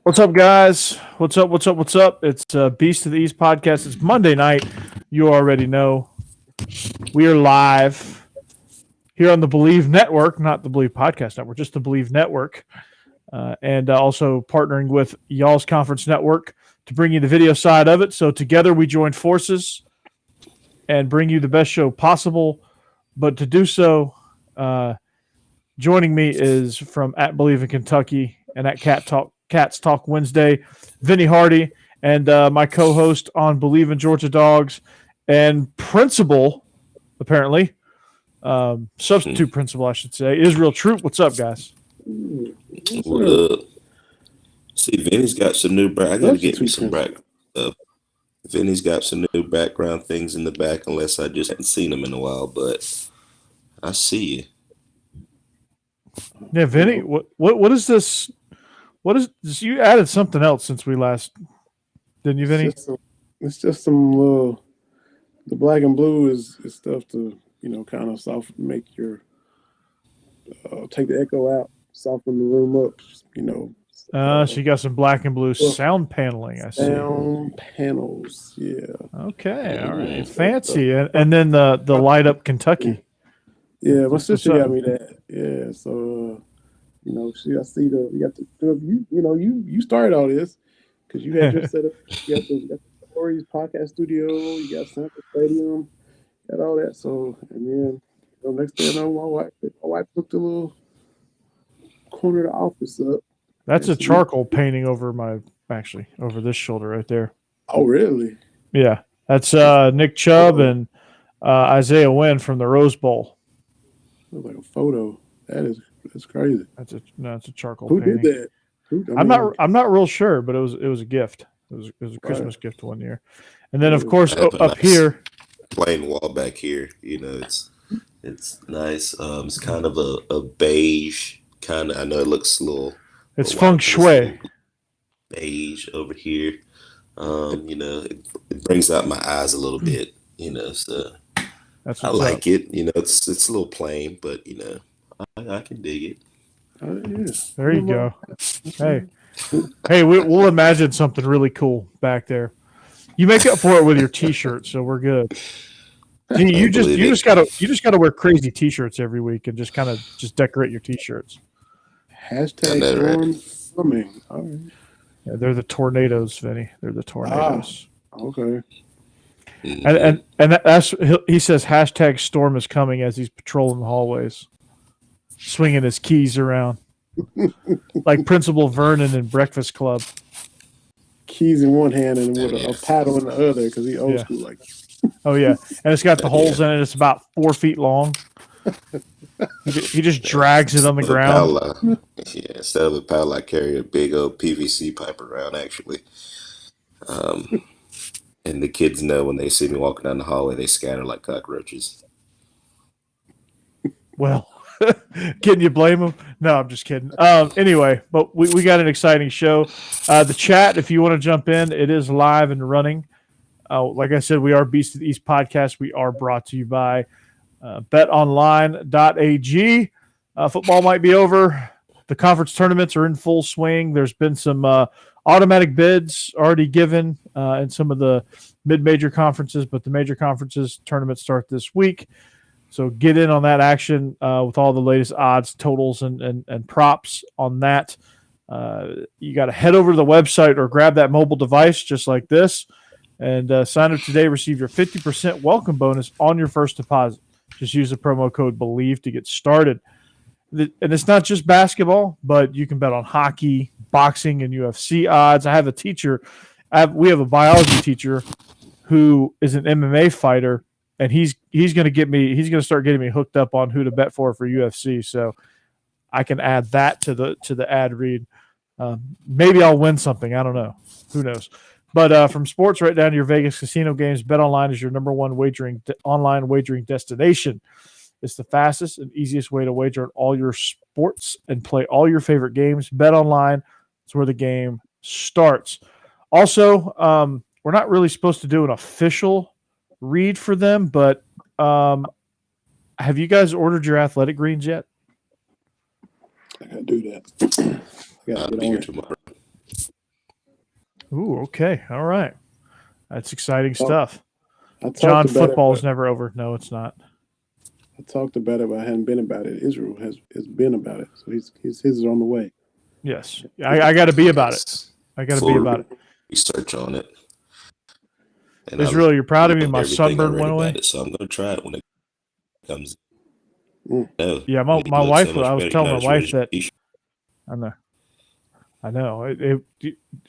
What's up, guys? What's up? It's Beast of the East podcast. It's Monday night. You already know. We are live here on the Bleav Network, not the Bleav Podcast Network, just the Bleav Network. And also partnering with y'all's conference network to bring you the video side of it. So together we join forces and bring you the best show possible. But to do so, joining me is from at Bleav in Kentucky and at Cats Talk Wednesday, Vinny Hardy, and my co-host on Bleav in Georgia Dawgs and principal, apparently, substitute principal, I should say, Israel Troupe. What's up, guys? What up? See, Vinny's got some new I gotta get me some background stuff. Vinny's got some new background things in the back, unless I just haven't seen them in a while, but I see you. Yeah, Vinny, what is this? What is this? You added something else since we last, didn't you, Vinny? It's just some little. The black and blue is stuff to kind of make your take the echo out, soften the room up. She got some black and blue sound paneling. I see. Sound panels, yeah. Okay, all right, fancy, and then the light up Kentucky. Yeah, my sister got me that. Yeah, so I see you started all this because you had just set up. You got the Corey's podcast studio. You got Central Stadium. Got all that. So and then next thing I know, my wife took the little corner of the office up. That's a charcoal painting over over this shoulder right there. Oh, really? Yeah, that's Nick Chubb and Isaiah Wynn from the Rose Bowl. Looks like a photo. That's crazy. It's a charcoal Who painting. did that? I'm not real sure, but it was a gift. It was a Christmas gift one year, and then of course up here, plain wall back here. It's nice. It's kind of a beige kind of. I know it looks a little. It's feng shui. Beige over here. It brings out my eyes a little bit. So I like it. It's a little plain, but I can dig it. Yeah. There you go. Hey, we'll imagine something really cool back there. You make up for it with your T-shirt, so we're good. You just gotta wear crazy T-shirts every week and just kind of decorate your T-shirts. Hashtag coming. All right. Yeah, they're the tornadoes, Vinny. They're the tornadoes. Okay. And that's he says hashtag storm is coming as he's patrolling the hallways, swinging his keys around like Principal Vernon in Breakfast Club. Keys in one hand and with a paddle in the other because he old school like. Oh yeah, and it's got the holes in it. It's about 4 feet long. He just drags it on the ground. Instead of a paddle, I carry a big old PVC pipe around actually. And the kids know when they see me walking down the hallway, they scatter like cockroaches. Well, can you blame them? No, I'm just kidding. Anyway, but we got an exciting show. The chat, if you want to jump in, it is live and running. Like I said, we are Beast of the East podcast. We are brought to you by Betonline.ag. Football might be over. The conference tournaments are in full swing. There's been some automatic bids already given in some of the mid-major conferences, but the major conferences tournaments start this week. So get in on that action with all the latest odds, totals, and props on that. You got to head over to the website or grab that mobile device just like this and sign up today. Receive your 50% welcome bonus on your first deposit. Just use the promo code Bleav to get started. And it's not just basketball, but you can bet on hockey, boxing, and UFC odds. I have a teacher. We have a biology teacher who is an MMA fighter, and he's going to start getting me hooked up on who to bet for UFC. So I can add that to the ad read. Maybe I'll win something. I don't know. Who knows? But from sports right down to your Vegas casino games, BetOnline is your number one online wagering destination. It's the fastest and easiest way to wager on all your sports and play all your favorite games. BetOnline is where the game starts. Also, we're not really supposed to do an official read for them, but have you guys ordered your athletic greens yet? I gotta do that. I'll be here tomorrow. Ooh, okay. All right. That's exciting stuff. John, football is never over. No, it's not. I talked about it, but I hadn't been about it. Israel has been about it. So his is on the way. Yes. I got to be about it. I got to be about it. Research on it. And Israel, you're proud of me. My sunburn went away. So I'm going to try it when it comes. No, yeah, my wife. I was telling my wife that. I know.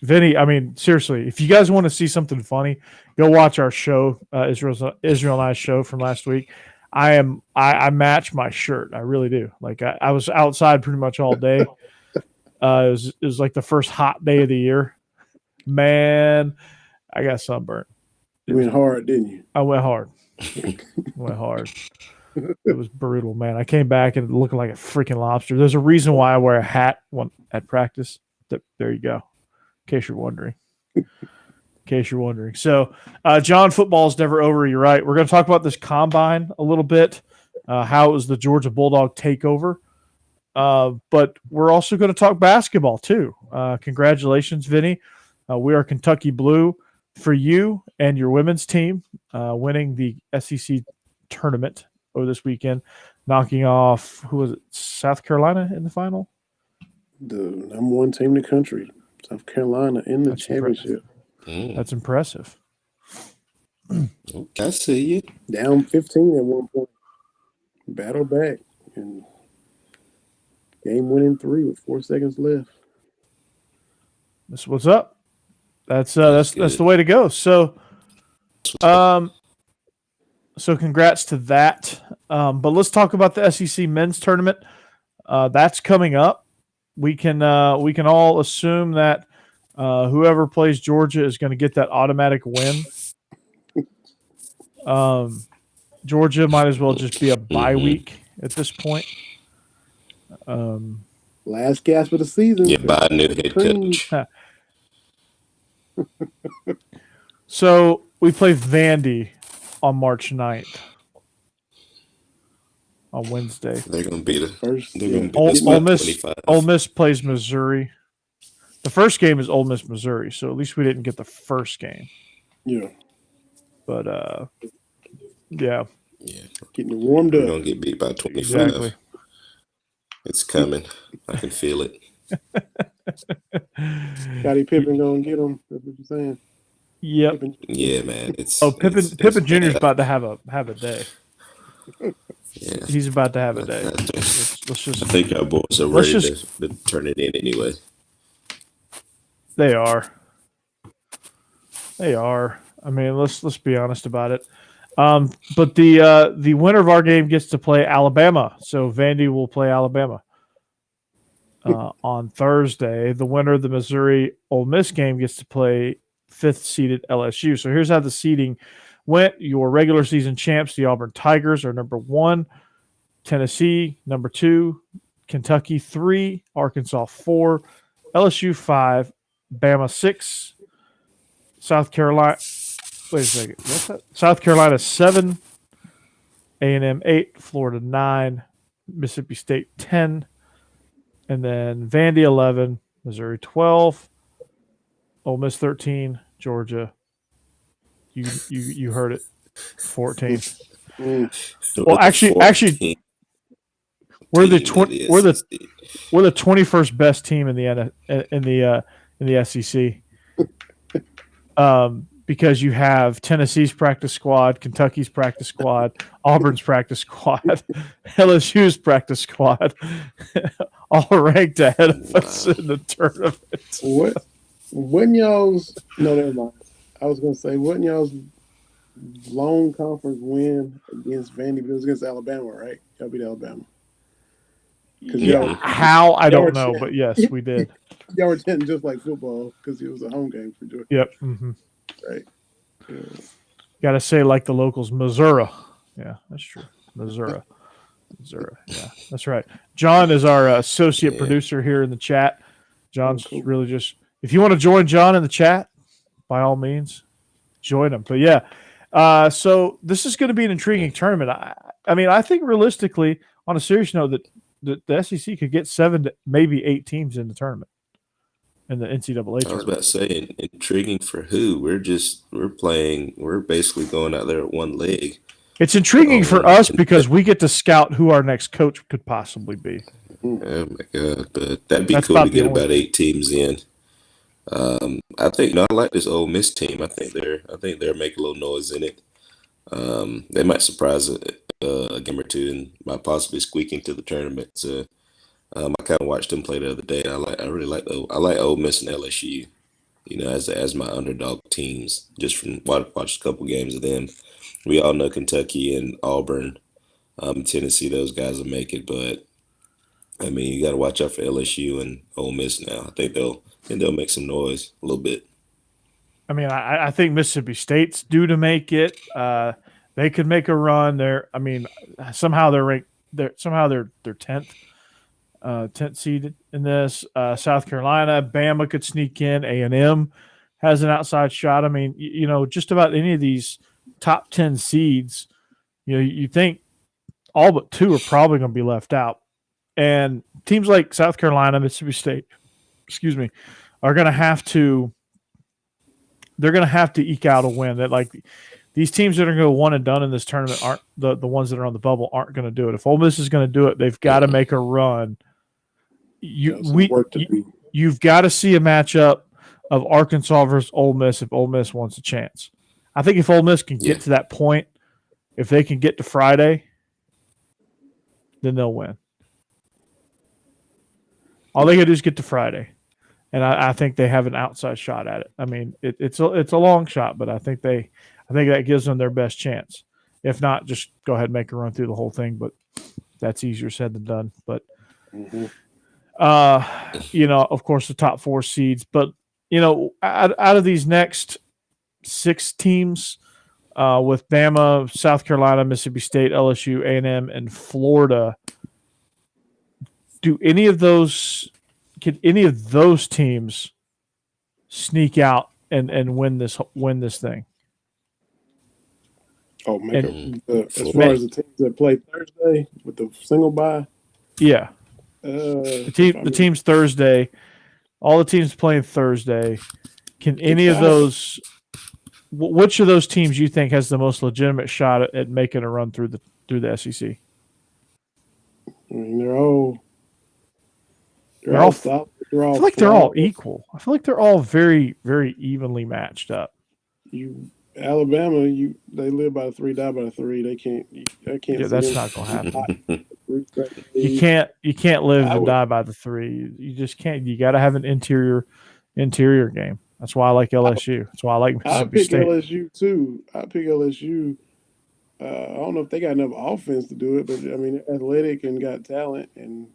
Vinny, I mean, seriously, if you guys want to see something funny, go watch our show, Israel and I's show from last week. I match my shirt. I really do. Like I was outside pretty much all day. It was like the first hot day of the year. Man, I got sunburned. You went hard, didn't you? I went hard. Went hard. It was brutal, man. I came back and looking like a freaking lobster. There's a reason why I wear a hat at practice. There you go. In case you're wondering. So, John, football is never over. You're right. We're going to talk about this combine a little bit, how it was the Georgia Bulldog takeover. But we're also going to talk basketball too. Congratulations, Vinny. We are Kentucky Blue for you and your women's team winning the SEC tournament over this weekend, knocking off, who was it, South Carolina in the final? The number one team in the country, South Carolina, in the championship. That's impressive. I see you. Down 15 at one point. Battle back and game winning 3 with 4 seconds left. That's what's up. That's the way to go. So, so congrats to that. But let's talk about the SEC men's tournament. That's coming up. We can all assume that whoever plays Georgia is going to get that automatic win. Georgia might as well just be a bye week at this point. Last gasp of the season. Yeah, by a new head coach. So we play Vandy on March 9th. On Wednesday. They're going to be the first. Ole Miss plays Missouri. The first game is Ole Miss, Missouri, so at least we didn't get the first game. Yeah. But, yeah. Yeah. Getting warmed up. We're going to get beat by 25. Exactly. It's coming. I can feel it. Scottie Pippen going to get him. That's what you're saying. Yep. Pippen. Yeah, man. Pippen Jr.'s about to have a day. Yeah. He's about to have a day. Let's just. I think our boys are ready to turn it in anyway. They are. I mean, let's be honest about it. But the winner of our game gets to play Alabama. So Vandy will play Alabama on Thursday. The winner of the Missouri Ole Miss game gets to play 5th seeded LSU. So here's how the seeding went. Your regular season champs, the Auburn Tigers, are number 1. Tennessee, number 2. Kentucky, 3. Arkansas, 4. LSU, 5. Bama, 6. South Carolina. Wait a second. What's that? South Carolina, 7. A&M, 8. Florida, 9. Mississippi State, 10. And then Vandy, 11. Missouri, 12. Ole Miss, 13. Georgia, you heard it, 14. Well, actually, we're the 21st best team in the SEC. Because you have Tennessee's practice squad, Kentucky's practice squad, Auburn's practice squad, LSU's practice squad, all ranked ahead of us in the tournament. What? When y'all's never mind. I was gonna say, wasn't y'all's lone conference win against Vandy, but it was against Alabama, right? Y'all beat Alabama. Yeah, how I don't know, but yes, we did. Y'all were chanting just like football because it was a home game for Georgia. Yep. Mm-hmm. Right. Yeah. Got to say like the locals, Missouri. Yeah, that's true. Missouri. Yeah, that's right. John is our associate producer here in the chat. John's really just. If you want to join John in the chat, by all means, join him. But yeah, so this is going to be an intriguing tournament. I mean, I think realistically, on a serious note, that the SEC could get 7 to maybe 8 teams in the tournament. in the NCAA I was tournament. about to say, intriguing for who? We're basically going out there at one leg. It's intriguing for us And because we get to scout who our next coach could possibly be. oh my God, but that'd be That's cool to about the get only about thing. 8 teams in. I think I like this Ole Miss team. I think they're making a little noise in it. They might surprise a game or two and might possibly squeak into the tournament. So I kind of watched them play the other day. I really like Ole Miss and LSU. As my underdog teams, just from watch a couple games of them. We all know Kentucky and Auburn, Tennessee. Those guys will make it, but I mean, you got to watch out for LSU and Ole Miss now. I think they'll make some noise a little bit. I mean, I think Mississippi State's due to make it. They could make a run. Somehow they're ranked. They're 10th seed in this. South Carolina, Bama could sneak in. A&M has an outside shot. I mean, just about any of these top 10 seeds, you think all but 2 are probably going to be left out. And teams like South Carolina, Mississippi State, are going to have to. They're going to have to eke out a win. That these teams that are going to go one and done in this tournament aren't the ones that are on the bubble aren't going to do it. If Ole Miss is going to do it, they've got to make a run. You've got to see a matchup of Arkansas versus Ole Miss if Ole Miss wants a chance. I think if Ole Miss can get to that point, if they can get to Friday, then they'll win. All they got to do is get to Friday, and I think they have an outside shot at it. I mean, it's a long shot, but I think that gives them their best chance. If not, just go ahead and make a run through the whole thing. But that's easier said than done. But of course, the top 4 seeds. But out of these next 6 teams, with Bama, South Carolina, Mississippi State, LSU, A&M, and Florida, can any of those teams sneak out and win this thing? Oh, as far as the teams that play Thursday with the single bye? Yeah. The teams Thursday, all the teams playing Thursday. Can any of those? Which of those teams you think has the most legitimate shot at making a run through the SEC? I mean, they're all solid. I feel like they're all equal. I feel like they're all very, very evenly matched up. Alabama, they live by the 3, die by the 3. They can't. Yeah, that's not going to happen. You can't live and die by the 3. You just can't. You got to have an interior game. That's why I like LSU. That's why I like Mississippi State. I pick LSU too. I pick LSU. I don't know if they got enough offense to do it, but I mean, athletic and got talent and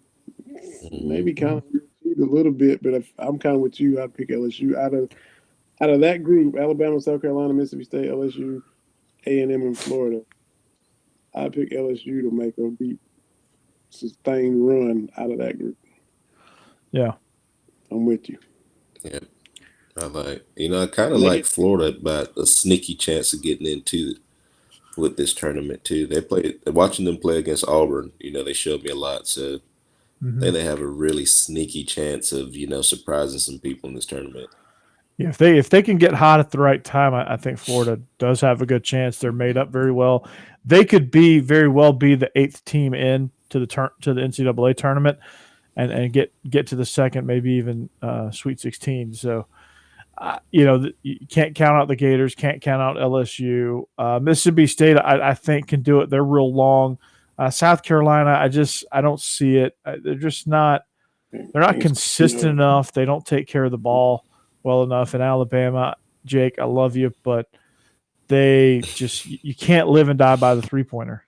maybe kind of a little bit. But if I'm kind of with you, I'd pick LSU out of that group: Alabama, South Carolina, Mississippi State, LSU, A&M, and Florida. I pick LSU to make a deep, sustained run out of that group. Yeah, I'm with you. Yeah. I kind of like Florida, but a sneaky chance of getting into with this tournament too. Watching them play against Auburn, they showed me a lot. So I think they have a really sneaky chance of, surprising some people in this tournament. Yeah, if they can get hot at the right time, I think Florida does have a good chance. They're made up very well. They could very well be the 8th team in to the NCAA tournament, and get to the second, maybe even Sweet 16. So. You can't count out the Gators, can't count out LSU. Mississippi State, I think, can do it. They're real long. South Carolina, I don't see it. They're just not. They're not consistent enough. They don't take care of the ball well enough. And Alabama, Jake, I love you, but you can't live and die by the 3-pointer.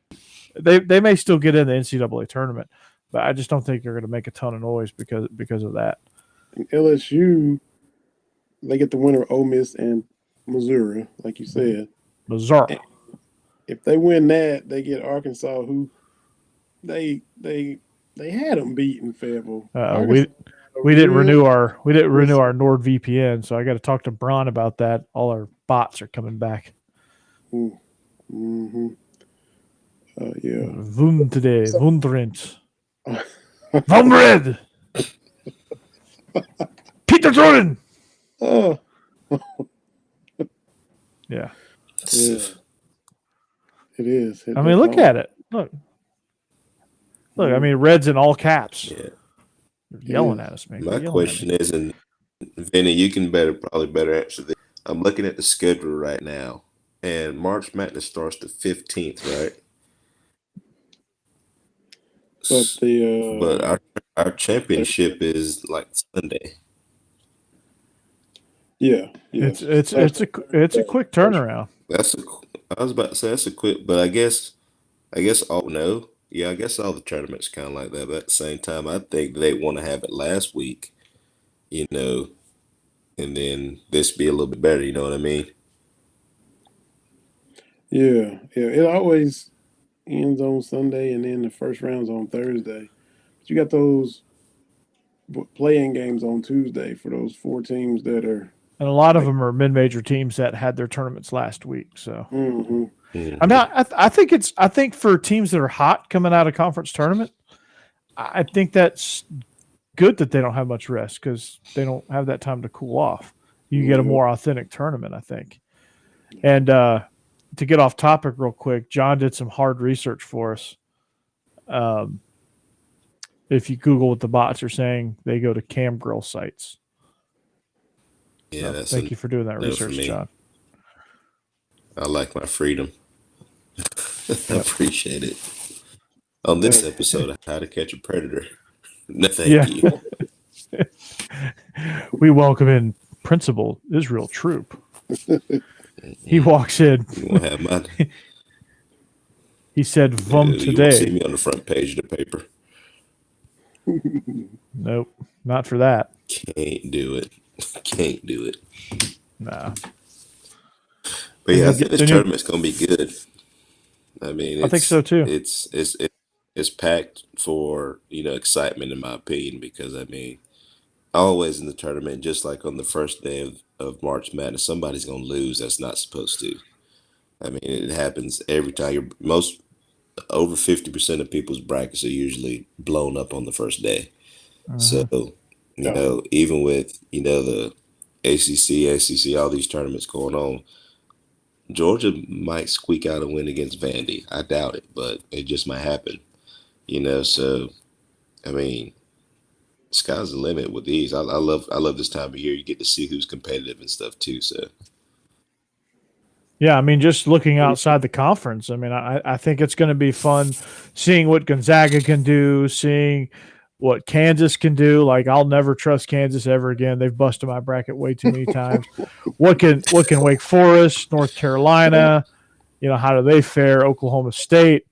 They may still get in the NCAA tournament, but I just don't think they're going to make a ton of noise because of that. LSU. They get the winner of Ole Miss and Missouri, like you said. Missouri. And if they win that, they get Arkansas, who they had them beat in Fayetteville. We didn't renew our NordVPN, so I got to talk to Braun about that. All our bots are coming back. Mm-hmm. Yeah. Wunderend. Wunderend. Peter the Jordan. Oh. Yeah. Yeah. It is. I mean, look at it. Look. I mean, Reds in all caps. Yeah. They're yelling at us, man. My question is, and Vinny, you can probably better answer this. I'm looking at the schedule right now, and March Madness starts the 15th, right? But our championship is like Sunday. Yeah. It's a quick turnaround. I was about to say that's a quick, but I guess all no. Yeah, I guess all the tournaments kind of like that. But at the same time, I think they want to have it last week, and then this be a little bit better. You know what I mean? Yeah. It always ends on Sunday, and then the first round's on Thursday. But you got those playing games on Tuesday for those 4 teams that are. And a lot of them are mid-major teams that had their tournaments last week. So, Mm-hmm. I mean, I think for teams that are hot coming out of conference tournament, I think that's good that they don't have much rest because they don't have that time to cool off. You get a more authentic tournament, I think. And to get off topic real quick, John did some hard research for us. If you Google what the bots are saying, they go to Cam Grill sites. Yeah, so thank you for doing that research, John. I like my freedom. I appreciate it. On this episode of How to Catch a Predator. No, thank you. We welcome in Principal Israel Troupe. He walks in. You won't have mine. He said, "Vom today." You won't see me on the front page of the paper. Nope, not for that. Can't do it. Can't do it. Nah. But yeah, I think this tournament's gonna be good. I mean, I think so too. It's packed for excitement, in my opinion, because I mean, always in the tournament, just like on the first day of March Madness, somebody's gonna lose that's not supposed to. I mean, it happens every time. Over 50% of people's brackets are usually blown up on the first day. So, even with the ACC, all these tournaments going on, Georgia might squeak out a win against Vandy. I doubt it, but it just might happen. So I mean, sky's the limit with these. I love this time of year. You get to see who's competitive and stuff too. So yeah, I mean, just looking outside the conference, I mean, I think it's going to be fun seeing what Gonzaga can do, seeing what Kansas can do. Like, I'll never trust Kansas ever again. They've busted my bracket way too many times. What can Wake Forest, North Carolina, how do they fare? Oklahoma State,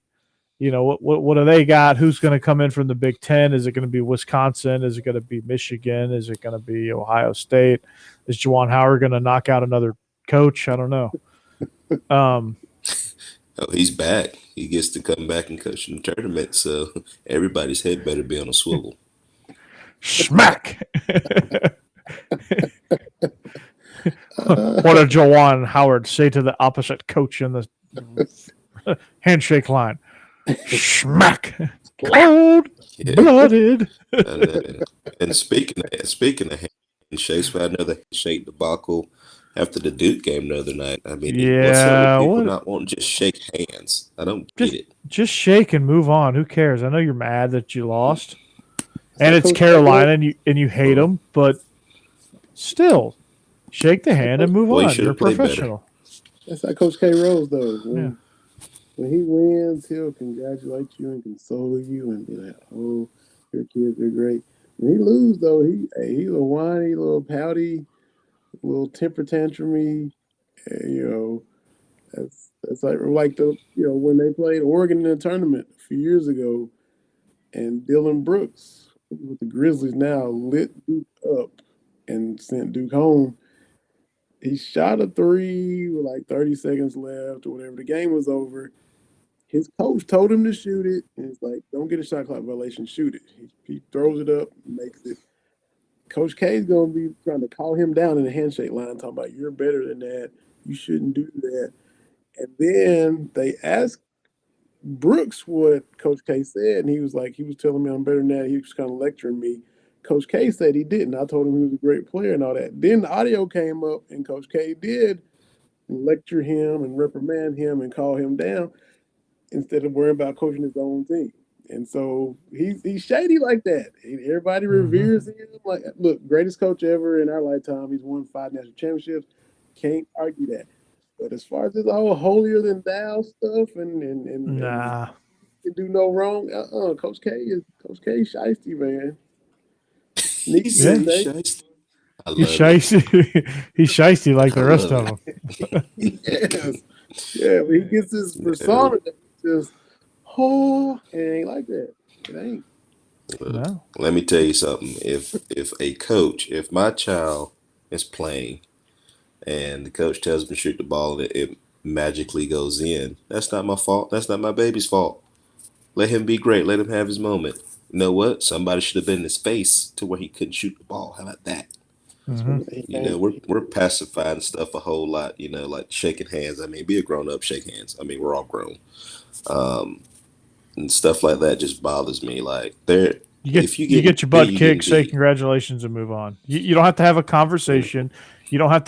what do they got? Who's going to come in from the Big Ten? Is it going to be Wisconsin? Is it going to be Michigan? Is it going to be Ohio State? Is Juwan Howard going to knock out another coach? I don't know. He's back. He gets to come back and coach in the tournament, so everybody's head better be on a swivel. Smack! What did Juwan Howard say to the opposite coach in the handshake line? Smack! Cold blooded. And speaking of handshakes, I know the handshake debacle after the Duke game the other night. I mean, what's up with people not wanting to just shake hands? I don't get it. Just shake and move on. Who cares? I know you're mad that you lost, and it's Carolina, and you hate them, but still, shake the hand and move on. You're professional. That's like Coach K. Rose, though. When he wins, he'll congratulate you and console you and be like, "Oh, your kids are great." When he loses, though, he's a whiny, little pouty, little temper tantrumy. That's like the when they played Oregon in the tournament a few years ago, and Dylan Brooks with the Grizzlies now lit Duke up and sent Duke home. He shot a 3 with like 30 seconds left or whatever. The game was over. His coach told him to shoot it, and it's like, don't get a shot clock violation, shoot it. He throws it up, makes it. Coach K is going to be trying to call him down in the handshake line, talking about you're better than that. You shouldn't do that. And then they asked Brooks what Coach K said, and he was telling me I'm better than that. He was kind of lecturing me. Coach K said he didn't. I told him he was a great player and all that. Then the audio came up, and Coach K did lecture him and reprimand him and call him down instead of worrying about coaching his own team. And so he's shady like that. Everybody reveres him. Like, look, greatest coach ever in our lifetime. He's won 5 national championships. Can't argue that. But as far as this whole holier than thou stuff and can do no wrong, Coach K is shiesty, man. He's shiesty. He's shiesty like the rest of them. Yes. Yeah, but he gets this persona that just it ain't like that. It ain't. No. Let me tell you something. If my child is playing and the coach tells him to shoot the ball and it magically goes in, that's not my fault. That's not my baby's fault. Let him be great. Let him have his moment. You know what? Somebody should have been in his face to where he couldn't shoot the ball. How about that? You know, we're pacifying stuff a whole lot, you know, like shaking hands. I mean, be a grown up, shake hands. I mean, we're all grown. And stuff like that just bothers me. Like you get your butt kicked, say congratulations and move on. You don't have to have a conversation. You don't have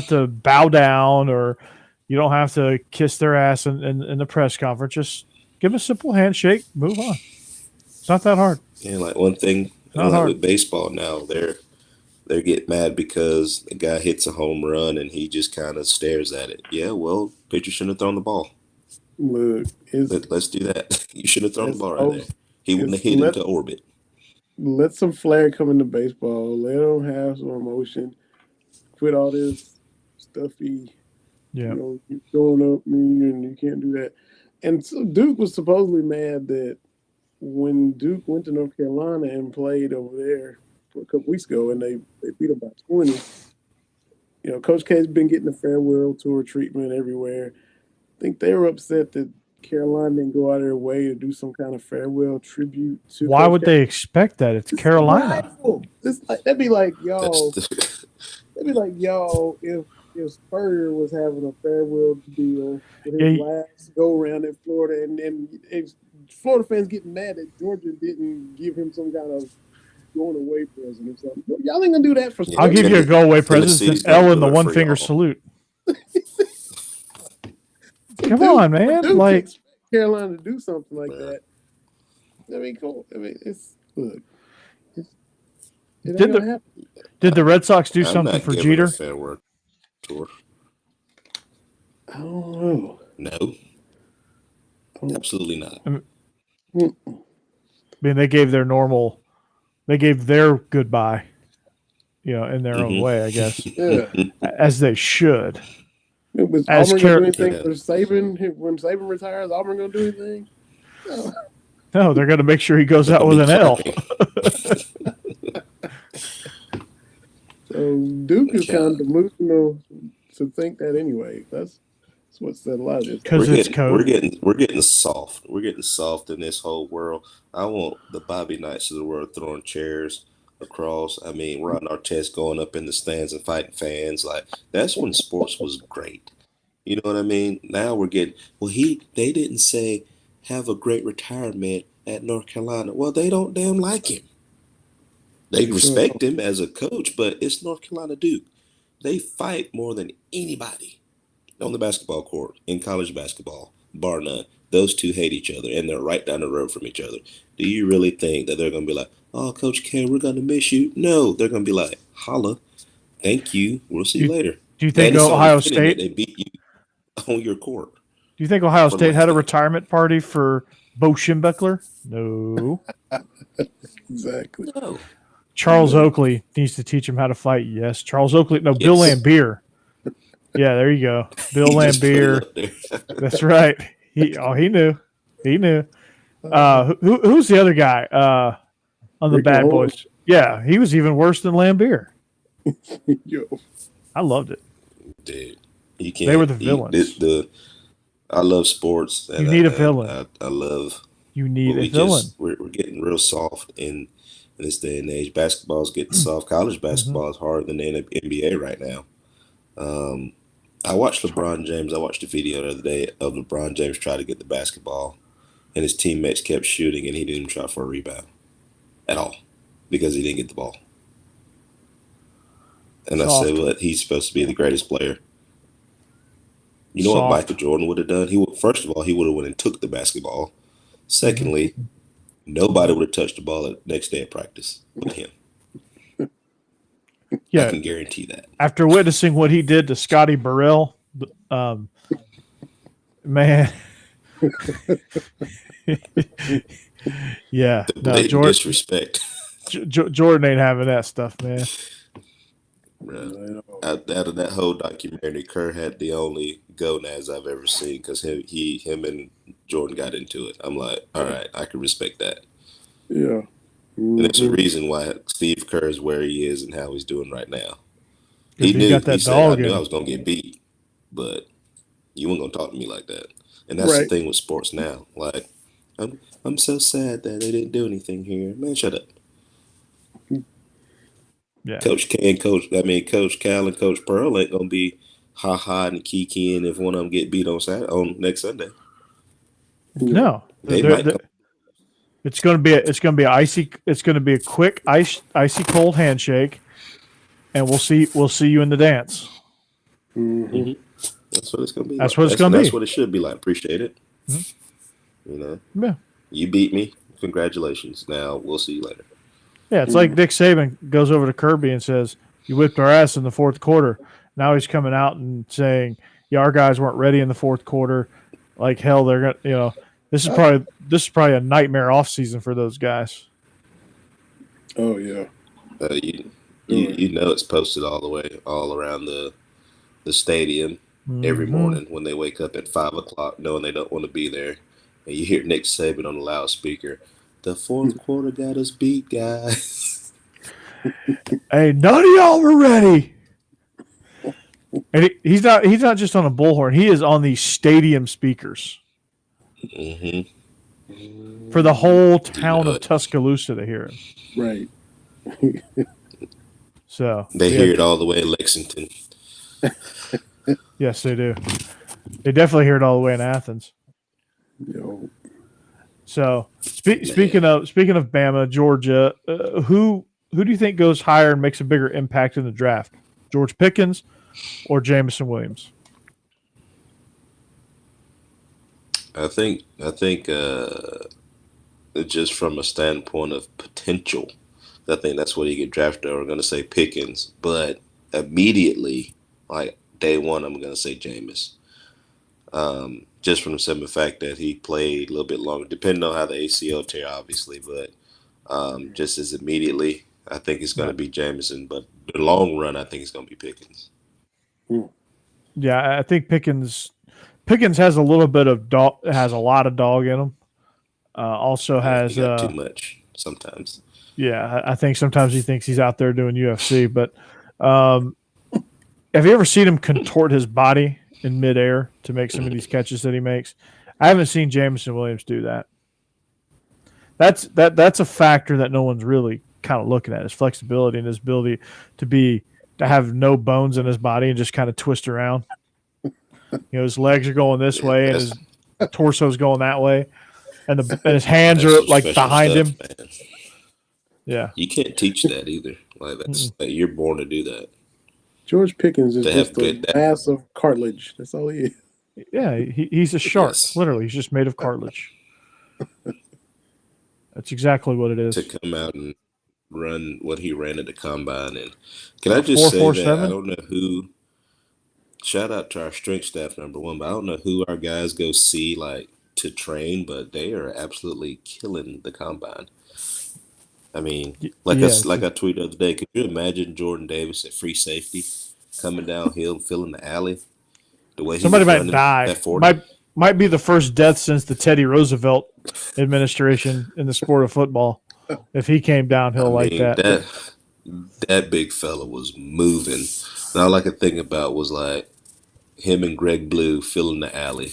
to bow down, or you don't have to kiss their ass in the press conference. Just give them a simple handshake, move on. It's not that hard. Yeah, like one thing with baseball now, they get mad because the guy hits a home run and he just kind of stares at it. Yeah, well, pitcher shouldn't have thrown the ball. Look, let's do that. You should have thrown the ball right there. He wouldn't have hit into orbit. Let some flair come into baseball. Let them have some emotion. Quit all this stuffy. Yeah, you throwing up me and you can't do that. And so Duke was supposedly mad that when Duke went to North Carolina and played over there for a couple weeks ago, and they beat them by 20. You know, Coach K's been getting the farewell tour treatment everywhere. I think they were upset that Carolina didn't go out of their way to do some kind of farewell tribute to. Why would they expect that? It's Carolina. That'd be like y'all. If Spurrier was having a farewell deal with his last go around in Florida, and Florida fans getting mad that Georgia didn't give him some kind of going away present or something. Y'all ain't gonna do that for. I'll give you a go away present. It's an L in the one finger salute. Come on, man! Duke like Carolina to do something like that. I mean, cool. I mean, did the Red Sox do something for Jeter? Farewell tour. I don't know. No, absolutely not. I mean, they gave their goodbye, you know, in their own way, I guess, as they should. Was Auburn going to do anything for Saban? When Saban retires, Auburn going to do anything? No, they're going to make sure he goes out with an L. So Duke is kind of delusional to think that anyway. That's what said a lot of this. Because it's code. We're getting soft. We're getting soft in this whole world. I want the Bobby Knights of the world throwing chairs across. I mean, Ron Artest going up in the stands and fighting fans. Like, that's when sports was great. You know what I mean? Now we're getting they didn't say have a great retirement at North Carolina. Well, they don't damn like him. They respect him as a coach, but it's North Carolina Duke. They fight more than anybody on the basketball court in college basketball, bar none. Those two hate each other, and they're right down the road from each other. Do you really think that they're going to be like, oh, Coach K, we're going to miss you? No, they're going to be like, holla, thank you, we'll see you later. Do you think Ohio State? They beat you on your court. Do you think Ohio State had a retirement party for Bo Schembechler? No. Exactly. No. Charles Oakley needs to teach him how to fight. Yes. Charles Oakley. No, Bill Laimbeer. Yeah, there you go. Bill Laimbeer. That's right. He knew. He knew. Who's the other guy on the Ricky Bad Holmes. Boys? Yeah, he was even worse than Laimbeer. Yo. I loved it. Dude, you can't. They were the villains. I love sports. And you need a villain. I love. You need a villain. We're getting real soft in this day and age. Basketball is getting soft. College basketball is harder than the NBA right now. I watched LeBron James. I watched a video the other day of LeBron James try to get the basketball, and his teammates kept shooting, and he didn't even try for a rebound at all. because he didn't get the ball. And Soft. I said, "What? He's supposed to be the greatest player." You know Soft. what Michael Jordan would have done? First of all, he would have went and took the basketball. Secondly, nobody would have touched the ball the next day at practice with him. Yeah, I can guarantee that. After witnessing what he did to Scotty Burrell, man. Yeah, The blatant disrespect. Jordan ain't having that stuff, man. Out of that whole documentary, Kerr had the only gonads I've ever seen because him and Jordan got into it. I'm like, all right, I can respect that. Yeah. And there's a reason why Steve Kerr is where he is and how he's doing right now. He knew. Got that he said, dog I knew in. I was going to get beat, but you weren't going to talk to me like that. And that's the thing with sports now. Like, I'm so sad that they didn't do anything here. Man, shut up. Yeah. Coach Cal and Coach Pearl ain't going to be ha-ha and kikiing if one of them get beat on next Sunday. No. It's going to be a quick icy cold handshake, and we'll see you in the dance. Mm-hmm. That's what it's going to be. That's what it's going to be. That's what it should be like. Appreciate it. Mm-hmm. You know. Yeah. You beat me. Congratulations. Now we'll see you later. Yeah, it's like Nick Saban goes over to Kirby and says, "You whipped our ass in the fourth quarter." Now he's coming out and saying, "Yeah, our guys weren't ready in the fourth quarter. Like hell, they're gonna, you know, this is probably a nightmare off season for those guys." Oh yeah. You know it's posted all around the stadium every morning when they wake up at 5:00, knowing they don't want to be there, and you hear Nick Saban on the loudspeaker. The fourth quarter got us beat, guys. Hey, none of y'all were ready. And he's not just on a bullhorn. He is on the stadium speakers for the whole town of Tuscaloosa to hear him. Right. So they hear it all the way in Lexington. Yes, they do. They definitely hear it all the way in Athens. Yo. So speaking of Bama, Georgia, who do you think goes higher and makes a bigger impact in the draft? George Pickens or Jamison Williams? I think just from a standpoint of potential, I think that's what he get drafted. We're going to say Pickens, but immediately, like day one, I'm going to say Jameis. Just from the simple fact that he played a little bit longer, depending on how the ACL tear, obviously, but just as immediately, I think it's going to be Jamison. But the long run, I think it's going to be Pickens. Yeah, I think Pickens has a little bit of dog, has a lot of dog in him. Also has he got too much sometimes. Yeah, I think sometimes he thinks he's out there doing UFC. But have you ever seen him contort his body in midair to make some of these catches that he makes? I haven't seen Jamison Williams do that. That's a factor that no one's really kind of looking at, his flexibility and his ability to have no bones in his body and just kind of twist around. You know, his legs are going this way and his torso's going that way, and his hands are like behind him. Man. Yeah, you can't teach that either. Like you're born to do that. George Pickens is just a mass of cartilage. That's all he is. Yeah, he's a shark. Yes. Literally, he's just made of cartilage. That's exactly what it is. To come out and run what he ran at the combine. And can I just say that I don't know who – shout out to our strength staff, number one, but I don't know who our guys go see like to train, but they are absolutely killing the combine. I mean, like I tweeted the other day, could you imagine Jordan Davis at free safety coming downhill, filling the alley? The way somebody might die. Might be the first death since the Teddy Roosevelt administration in the sport of football. If he came downhill like that. That big fella was moving. And all I could think about was like him and Greg Blue filling the alley.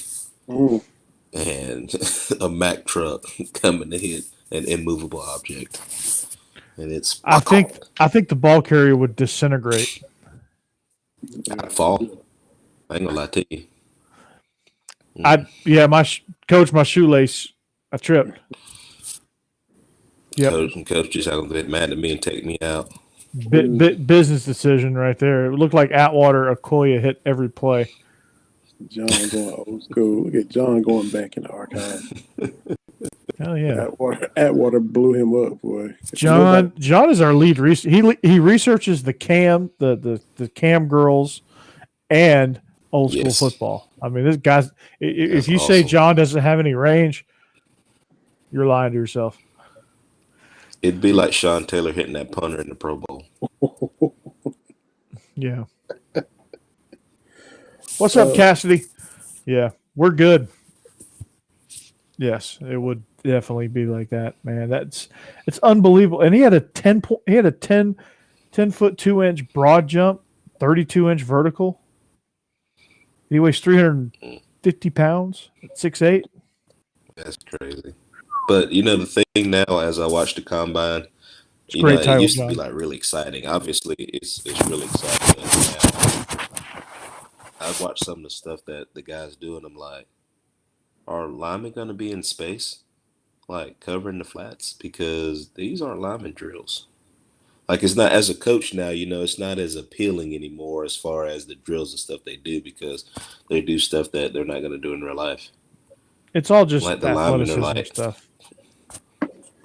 Ooh. And a Mack truck coming to hit an immovable object. And it's I think the ball carrier would disintegrate. I'd fall. I ain't gonna lie to you. My shoelace, I tripped. Coaches are going to get mad at me and take me out. Business decision right there. It looked like Atwater Okoye hit every play. John going old school. Look at John going back in the archive. Hell yeah. Atwater blew him up, boy. John is our lead researcher. He researches the cam, the cam girls and old school football. I mean, this guy's if you say John doesn't have any range, you're lying to yourself. It'd be like Sean Taylor hitting that punter in the Pro Bowl. Yeah. What's up, Cassidy? Yeah, we're good. Yes, it would definitely be like that, man. It's unbelievable. And he had a 10 foot 2 inch broad jump, 32-inch vertical. He weighs 350 pounds at 6'8". That's crazy. But the thing now, as I watch the combine, it used to be like really exciting. Obviously, it's really exciting. I've watched some of the stuff that the guys do, and I'm like, are linemen going to be in space, like covering the flats? Because these aren't lineman drills. Like, it's not, as a coach now, it's not as appealing anymore as far as the drills and stuff they do, because they do stuff that they're not going to do in real life. It's all just like the linemen are like stuff.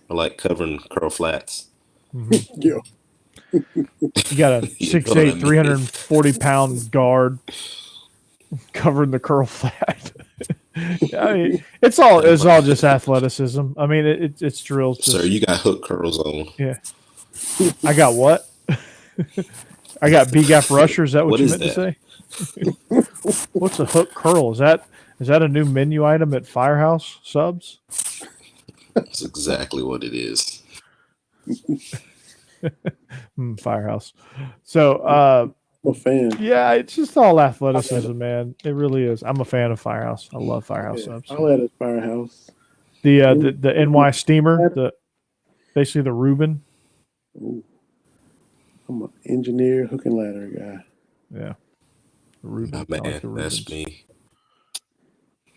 Or like covering curl flats. Mm-hmm. Yeah. You got a 6'8", 340-pound guard covering the curl flat. I mean, it's all just athleticism. I mean, it's drills. Sir, you got hook curls on. Yeah. I got what? I got B-gap rusher. Is that what you meant to say? What's a hook curl? Is that a new menu item at Firehouse Subs? That's exactly what it is. Firehouse. So, I'm a fan. Yeah, it's just all athleticism, man. It really is. I'm a fan of Firehouse. I love Firehouse Subs. I'll add a Firehouse. The NY Steamer, basically the Reuben. Ooh. I'm an engineer, hook and ladder guy. Yeah. The Reuben. Oh, man, that's me.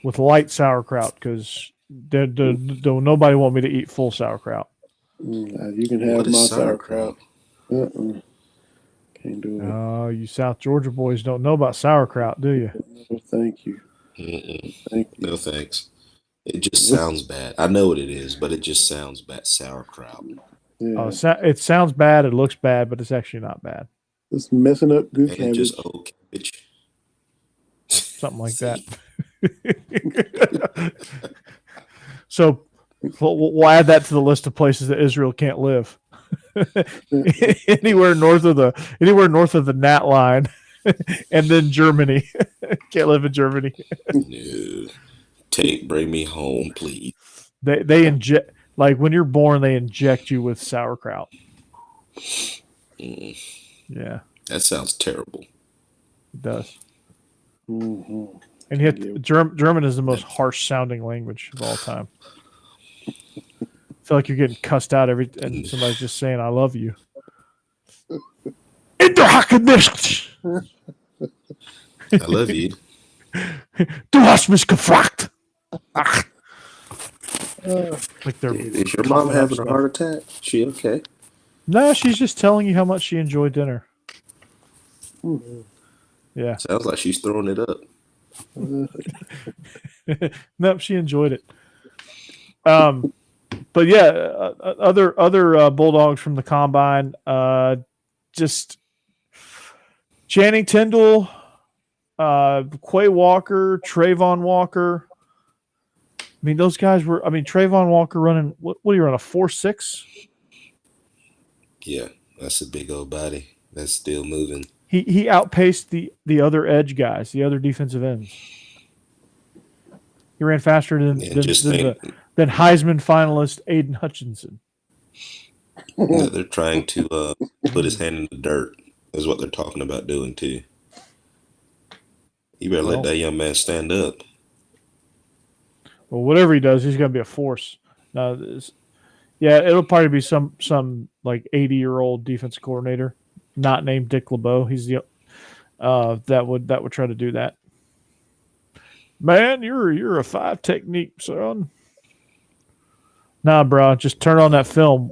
With light sauerkraut, because nobody want me to eat full sauerkraut. You can have my sauerkraut. Can't do it. Oh, you South Georgia boys don't know about sauerkraut, do you? No, thank you. Thank you. No thanks. It just sounds bad. I know what it is, but it just sounds bad. Sauerkraut. Yeah. It sounds bad. It looks bad, but it's actually not bad. It's messing up good cabbage. Just old cabbage. Something like that. So we'll add that to the list of places that Israel can't live. anywhere north of the Nat line, and then Germany. Can't live in Germany. No. Bring me home, please. They inject, like when you're born, they inject you with sauerkraut. Yeah, that sounds terrible. It does. Mm-hmm. And yet, German is the most harsh sounding language of all time. I feel like you're getting cussed out and somebody's just saying, "I love you." I love you. Du hast mich gefragt. Like is your mom having a heart attack? She okay? No, she's just telling you how much she enjoyed dinner. Mm-hmm. Yeah. Sounds like she's throwing it up. Nope, she enjoyed it. But yeah, other Bulldogs from the combine, just Channing Tindall, Quay Walker, Trayvon Walker. I mean, those guys were. I mean, Trayvon Walker running. What are you running, a 4.6? Yeah, that's a big old body. That's still moving. He outpaced the other edge guys, the other defensive ends. He ran faster than Heisman finalist Aiden Hutchinson. Yeah, they're trying to put his hand in the dirt, is what they're talking about doing too. You better let that young man stand up. Well, whatever he does, he's going to be a force. Now, it'll probably be some like 80-year-old defensive coordinator, not named Dick LeBeau. He's the that would try to do that. Man, you're a 5 technique, son. Nah, bro, just turn on that film.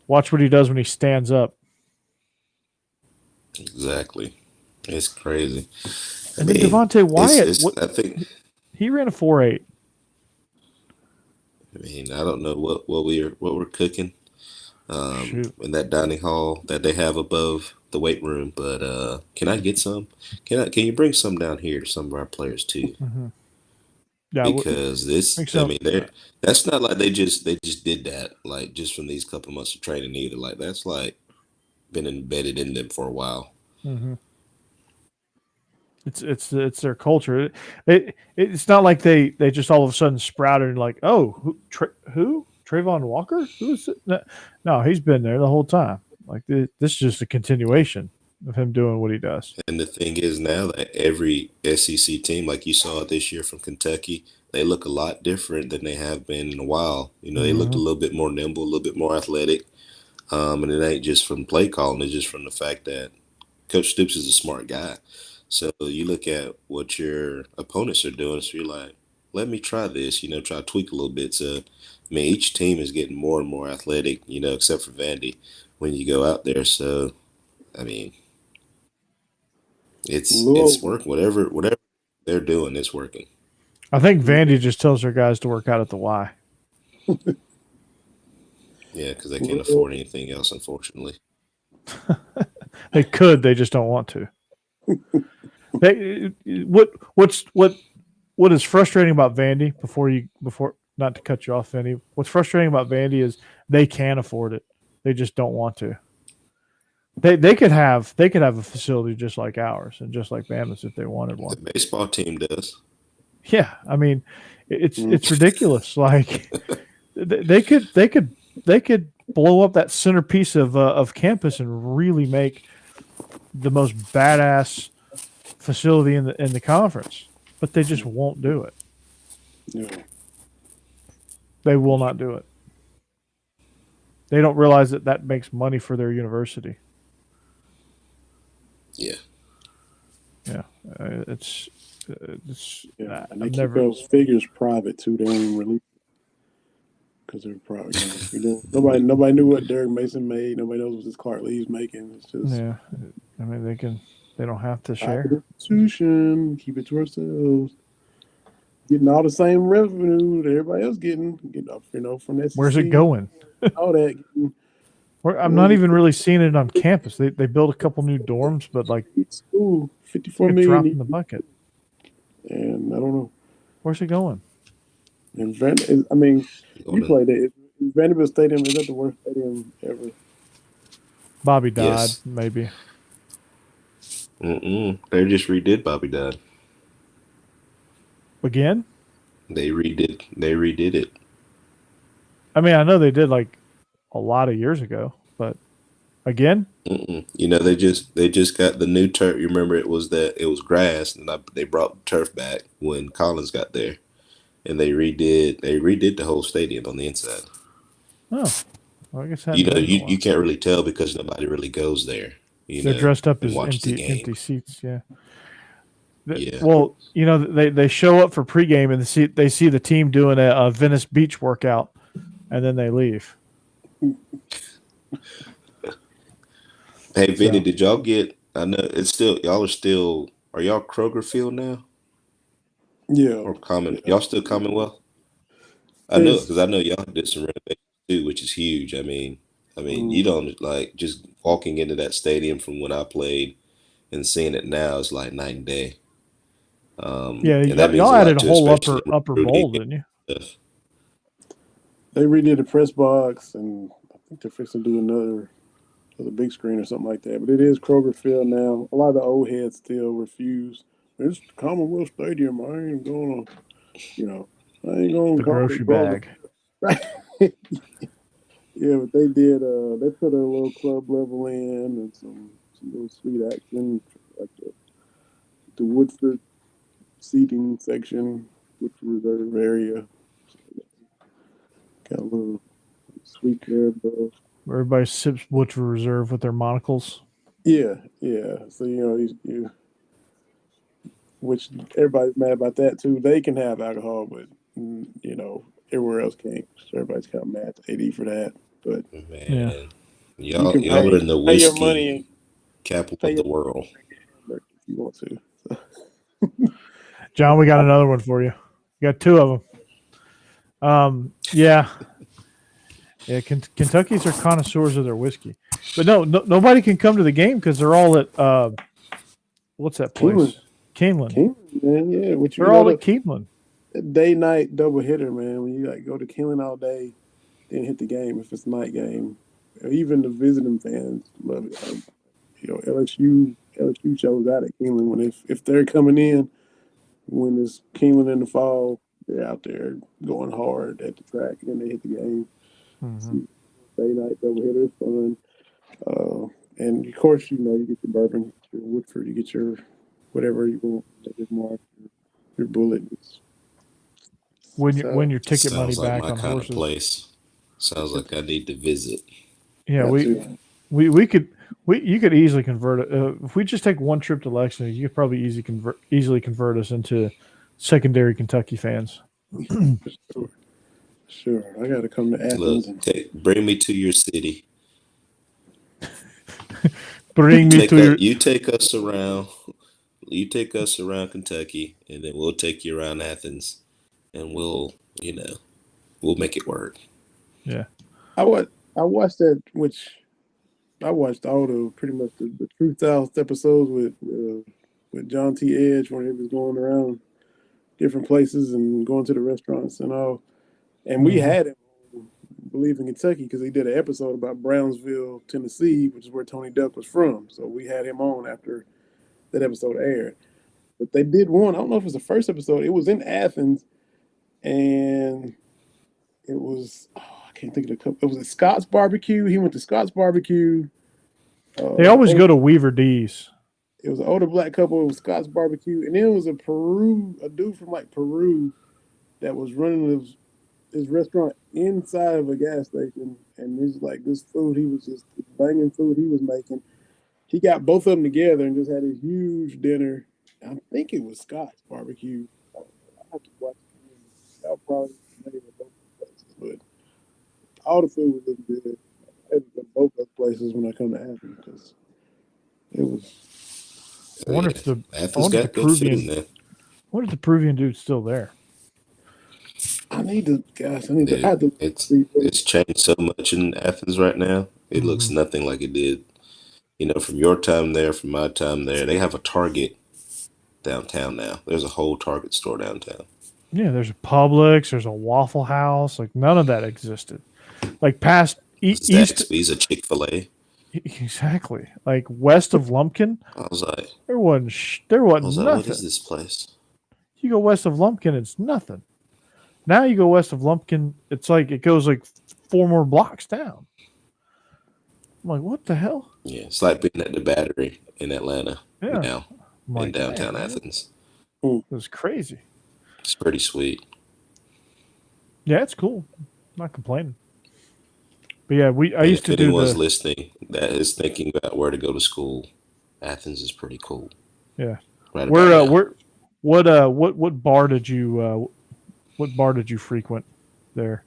Watch what he does when he stands up. Exactly. It's crazy. And then Devontae Wyatt, I think he ran a 4.8. I mean, I don't know what we're cooking in that dining hall that they have above the weight room, but can I get some? Can you bring some down here to some of our players too? Mm-hmm. Yeah, because that's not like they just did that like just from these couple months of training either. Like that's like been embedded in them for a while. Mm-hmm. It's their culture. It's not like they just all of a sudden sprouted and like, oh, who Trayvon Walker? Who's it? No, he's been there the whole time. Like this is just a continuation of him doing what he does. And the thing is now that every SEC team, like you saw this year from Kentucky, they look a lot different than they have been in a while. You know, they looked a little bit more nimble, a little bit more athletic. And it ain't just from play calling; it's just from the fact that Coach Stoops is a smart guy. So you look at what your opponents are doing, so you're like, let me try this, try to tweak a little bit. So, I mean, each team is getting more and more athletic, except for Vandy when you go out there. So, I mean, it's work. Whatever they're doing, it's working. I think Vandy just tells their guys to work out at the Y. Yeah, because they can't afford anything else, unfortunately. They could, they just don't want to. What is frustrating about Vandy before not to cut you off, Vandy? What's frustrating about Vandy is they can afford it. They just don't want to. They could have a facility just like ours and just like Bama's if they wanted one. The baseball team does. Yeah, I mean, it's ridiculous. Like they could blow up that centerpiece of campus and really make the most badass facility in the conference, but they just won't do it. Yeah. They will not do it. They don't realize that makes money for their university. Yeah. Yeah, and they keep those figures private too. They don't even release because they're private. Nobody knew what Derek Mason made. Nobody knows what this Clark Lee's making. It's just I mean, they don't have to share. Institution, keep it to ourselves. Getting all the same revenue that everybody else getting from that. Where's it going? All that. I'm not even really seeing it on campus. They built a couple new dorms, but like school, $54 million drop in the bucket. And I don't know where's it going. And you played it. Vanderbilt Stadium is that the worst stadium ever? Bobby Dodd, maybe. They just redid Bobby Dodd again. They redid it. I mean, I know they did like a lot of years ago, but again, they just got the new turf. You remember it was grass, and they brought the turf back when Collins got there, and they redid the whole stadium on the inside. Oh, well, I guess you can't really tell because nobody really goes there. They're dressed up as empty seats. Yeah. Well, they show up for pregame and they see the team doing a Venice Beach workout, and then they leave. Hey, Vinny, did y'all get? I know it's still y'all are y'all Kroger Field now? Yeah. Or y'all still Commonwealth? I know because I know y'all did some renovations too, which is huge. I mean, you don't like just walking into that stadium from when I played and seeing it now is like night and day. Y'all added a whole upper bowl, didn't you? They redid the press box, and I think they're fixing to do another big screen or something like that. But it is Kroger Field now. A lot of the old heads still refuse. It's Commonwealth Stadium. I ain't going to, I ain't going to the grocery bag. Right. Yeah, but they did. They put a little club level in and some little sweet action, like the Woodford seating section, Woodford Reserve area. Got a little sweet there above. Everybody sips Woodford Reserve with their monocles. Yeah. So you which everybody's mad about that too. They can have alcohol, but everywhere else can't. So everybody's kind of mad at AD for that. But Man, you y'all can are in the pay your whiskey money, capital of the world. if you want to. So. John, we got another one for you. We got two of them. Yeah. Kentuckians are connoisseurs of their whiskey, but nobody can come to the game because they're all at what's that place? Keeneland. Man, yeah. They're all at Keeneland. Day night double hitter, man. When you like go to Keeneland all day, then hit the game if it's a night game. Even the visiting fans love it. LSU shows out at Keeneland when if they're coming in when it's Keeneland in the fall, they're out there going hard at the track and then they hit the game. Mm-hmm. Day night double hitter is fun. And of course, you get your bourbon, your Woodford, you get your whatever you want, your Bullet. When your ticket Sounds money like back my on kind horses. of place. Sounds like I need to visit. Yeah, you could easily convert it. If we just take one trip to Lexington, you could probably easily convert us into secondary Kentucky fans. Sure. I got to come to Athens. Look, bring me to your city. You take us around. You take us around Kentucky, and then we'll take you around Athens, and we'll make it work. Yeah. I watched that, which I watched all pretty much the Truth South episodes with John T. Edge when he was going around different places and going to the restaurants and all. And we had him on Bleav in Kentucky because he did an episode about Brownsville, Tennessee, which is where Tony Duck was from. So we had him on after that episode aired. But they did one. I don't know if it was the first episode. It was in Athens, and it was I can't think of the company. It was at Scott's Barbecue. He went to Scott's Barbecue. They always go to Weaver D's. It was an older black couple. It was Scott's Barbecue, and then it was a dude from like Peru that was running his restaurant inside of a gas station, and this food he was just banging food he was making. He got both of them together and just had a huge dinner. I think it was Scott's Barbecue. I have to watch it. I'll probably name it both places, but all the food was looking good. I had to go to both those places when I come to Athens because it was. I wonder if the Peruvian dude's still there. It's changed so much in Athens right now. It looks nothing like it did. From your time there, from my time there, they have a Target downtown now. There's a whole Target store downtown. Yeah, there's a Publix, there's a Waffle House. Like none of that existed. Like past east, Zaxby's, a Chick-fil-A. Exactly. Like west of Lumpkin, I was like, there wasn't nothing. What is this place? You go west of Lumpkin, it's nothing. Now you go west of Lumpkin, it's like it goes like 4 more blocks down. I'm like, what the hell? Yeah, it's like being at the Battery in Atlanta now like, in downtown Athens. It was crazy. It's pretty sweet. Yeah, it's cool. I'm not complaining. But yeah, I used to do. If anyone's listening that is thinking about where to go to school, Athens is pretty cool. Yeah. Right. What bar did you frequent there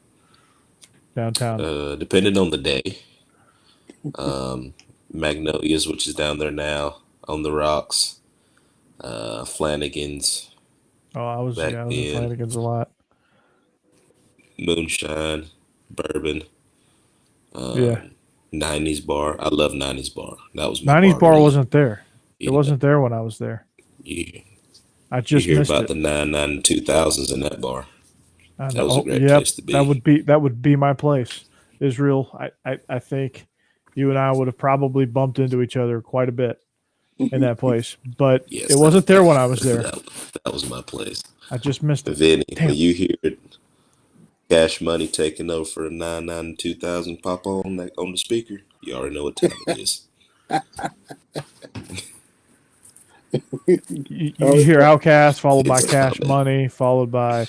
downtown? Depending on the day. Magnolias, which is down there now, on the rocks. Flanagan's. Oh, I was at Flanagan's a lot. Moonshine, bourbon. 90s bar. I love 90s bar. That was my 90s bar wasn't there. It wasn't there when I was there. Yeah. I just hear missed about it. the 99 and 2000s in that bar. That was a great place to be. That would be my place. Israel, I think you and I would have probably bumped into each other quite a bit in that place, but it wasn't there when I was there. That was my place. I just missed it. Vinny, when you hear Cash Money taking over for a 99 and 2000 pop on the speaker, you already know what time it is. You hear Outkast, followed by Cash Money, followed by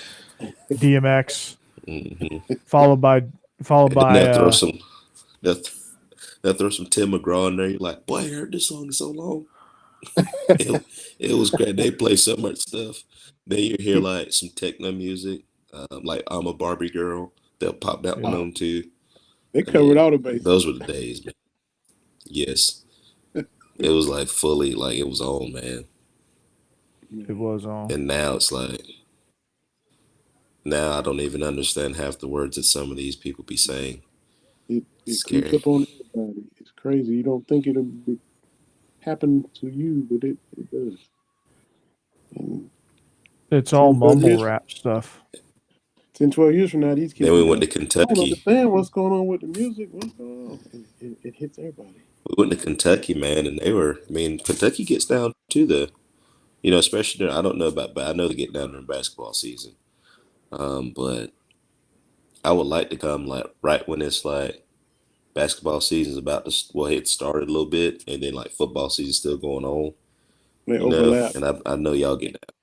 DMX, followed by. They'll throw some Tim McGraw in there. You're like, boy, I heard this song so long. It was great. They play so much stuff. Then you hear like some techno music. like I'm a Barbie girl. They'll pop that one on too. They covered all the bases. Those were the days, man. Yes. It was like fully, like it was on, man. It was on. And now it's like, now I don't even understand half the words that some of these people be saying. It creeps up on everybody. It's crazy. You don't think it'll happen to you, but it does. And it's all mumble rap stuff. 10, 12 years from now, these kids. Then we went to Kentucky. I don't understand what's going on with the music. What's going on? It hits everybody. We went to Kentucky, man, and Kentucky gets down to the, especially during, I don't know about, but I know they get down during basketball season. But I would like to come like right when it's like basketball season's about to, it started a little bit, and then like football season's still going on. They overlap. And I know y'all get that.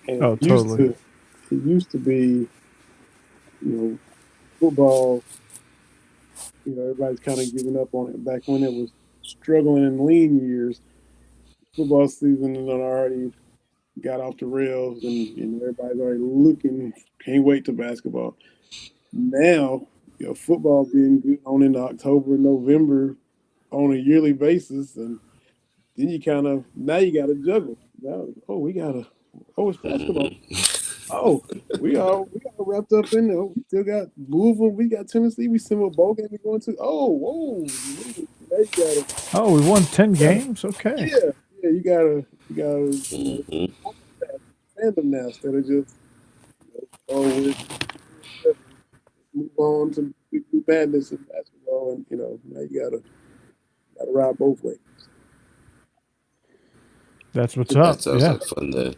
And totally. It used to be, football, everybody's kind of giving up on it. Back when it was struggling in lean years, football season had already got off the rails, and everybody's already looking, can't wait to basketball. Now, football being good on in October, November on a yearly basis, and then you got to juggle. Now, it's basketball. Oh, we all wrapped up in there. We still got Louisville. We got Tennessee. We still have a bowl game we're going to. Oh, whoa! Now you gotta. Oh, we won 10 games. Okay. Yeah. You gotta fandom now instead of just we'll move on to badness in basketball, and now you gotta ride both ways. That's what's up. That sounds like fun though.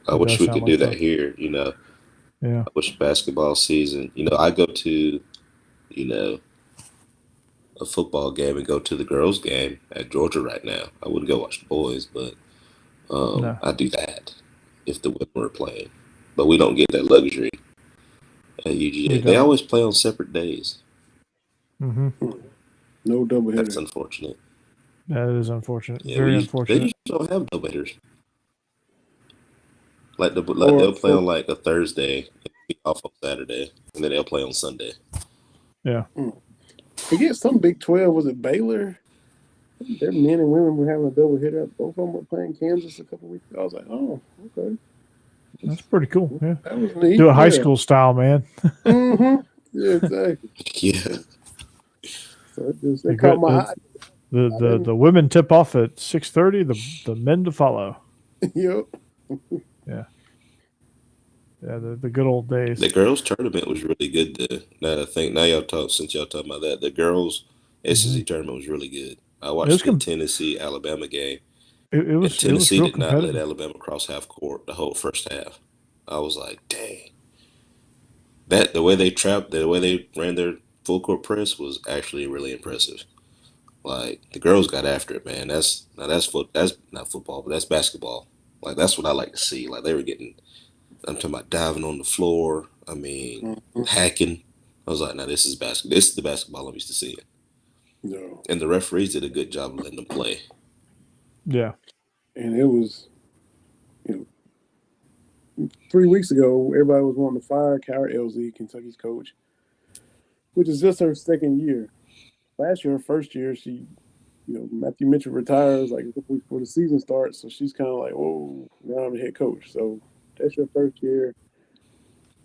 I wish we could do that here, Yeah. I wish basketball season, I go to, a football game and go to the girls' game at Georgia right now. I wouldn't go watch the boys, but I do that if the women were playing. But we don't get that luxury at UGA. They always play on separate days. Mm-hmm. No doubleheader. That's unfortunate. That is unfortunate. Yeah, Very unfortunate. They usually don't have doubleheaders. Like they'll play on like a Thursday, and be off on Saturday, and then they'll play on Sunday. Yeah. Forget some Big 12. Was it Baylor? Their men and women were having a doubleheader. Both of them were playing Kansas a couple weeks ago. I was like, oh, okay. That's pretty cool. Yeah. That was neat. Do a high school style, man. Mm-hmm. Yeah, exactly. Yeah. So they caught my eye. The women tip off at 6:30. The men to follow. Yep. Yeah. Yeah, the good old days. The girls' tournament was really good. Now y'all talking about that, the girls' SEC tournament was really good. I watched the Tennessee-Alabama game. Tennessee did not let Alabama cross half court the whole first half. I was like, dang. The way they ran their full court press was actually really impressive. Like the girls got after it, man. That's not football, but that's basketball. Like that's what I like to see. Like they were getting, I'm talking about diving on the floor. I mean, hacking. I was like, now this is basketball. This is the basketball I'm used to seeing. No. And the referees did a good job of letting them play. Yeah. And it was, 3 weeks ago, everybody was wanting to fire Cara LZ, Kentucky's coach, which is just her second year. Last year, her first year, she, Matthew Mitchell retires like a couple weeks before the season starts. So she's kind of like, whoa, now I'm the head coach. So that's your first year.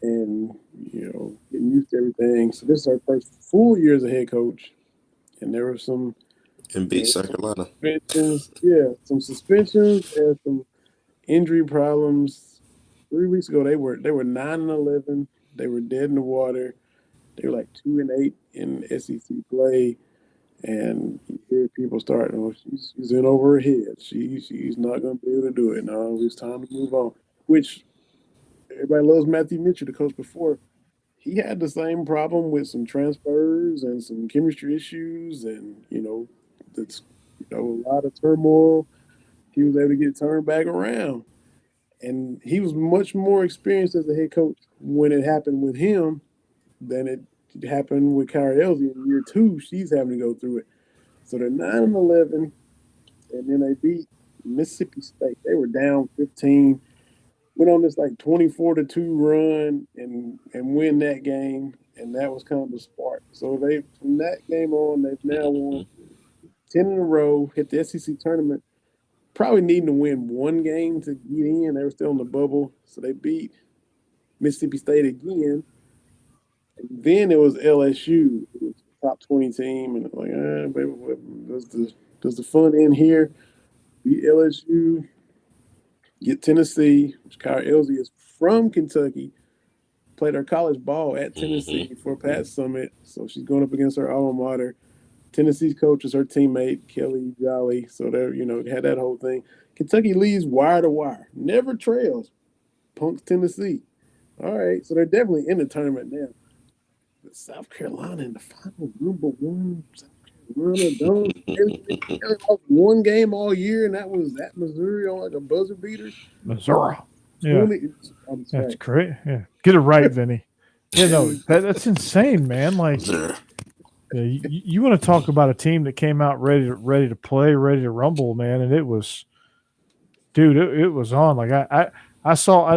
And, getting used to everything. So this is her first full year as a head coach. And there were some. And beat South Carolina. Some suspensions and some injury problems. 3 weeks ago, they were 9-11. They were dead in the water. They were like 2-8 in SEC play, and you hear people start, she's in over her head. She's not going to be able to do it. No, it's time to move on. Which everybody loves Matthew Mitchell, the coach before. He had the same problem with some transfers and some chemistry issues, and that's a lot of turmoil. He was able to get turned back around, and he was much more experienced as a head coach when it happened with him than it happened with Cara LZ in year 2. She's having to go through it. So they're 9-11, and then they beat Mississippi State. They were down 15. went on this like 24-2 run and win that game, and that was kind of the spark. So they from that game on, they've now won 10 in a row, hit the SEC tournament, probably needing to win one game to get in. They were still in the bubble, so they beat Mississippi State again. And then it was LSU, it was the top 20 team, and like, baby, does the fun end here? Beat LSU, get Tennessee, which Kyra Elsie is from Kentucky, played her college ball at Tennessee for Pat Summit, so she's going up against her alma mater. Tennessee's coach is her teammate, Kelly Jolly, so they're, had that whole thing. Kentucky leads wire to wire, never trails, punks Tennessee. All right, so they're definitely in the tournament now. But South Carolina in the final, number one. South Carolina don't lost one game all year, and that was at Missouri on like a buzzer beater. Missouri, yeah, that's great. Yeah, get it right, Vinny. Yeah, no, that's insane, man. Like, yeah, you want to talk about a team that came out ready to play, ready to rumble, man, and it was, dude, it was on. Like I saw,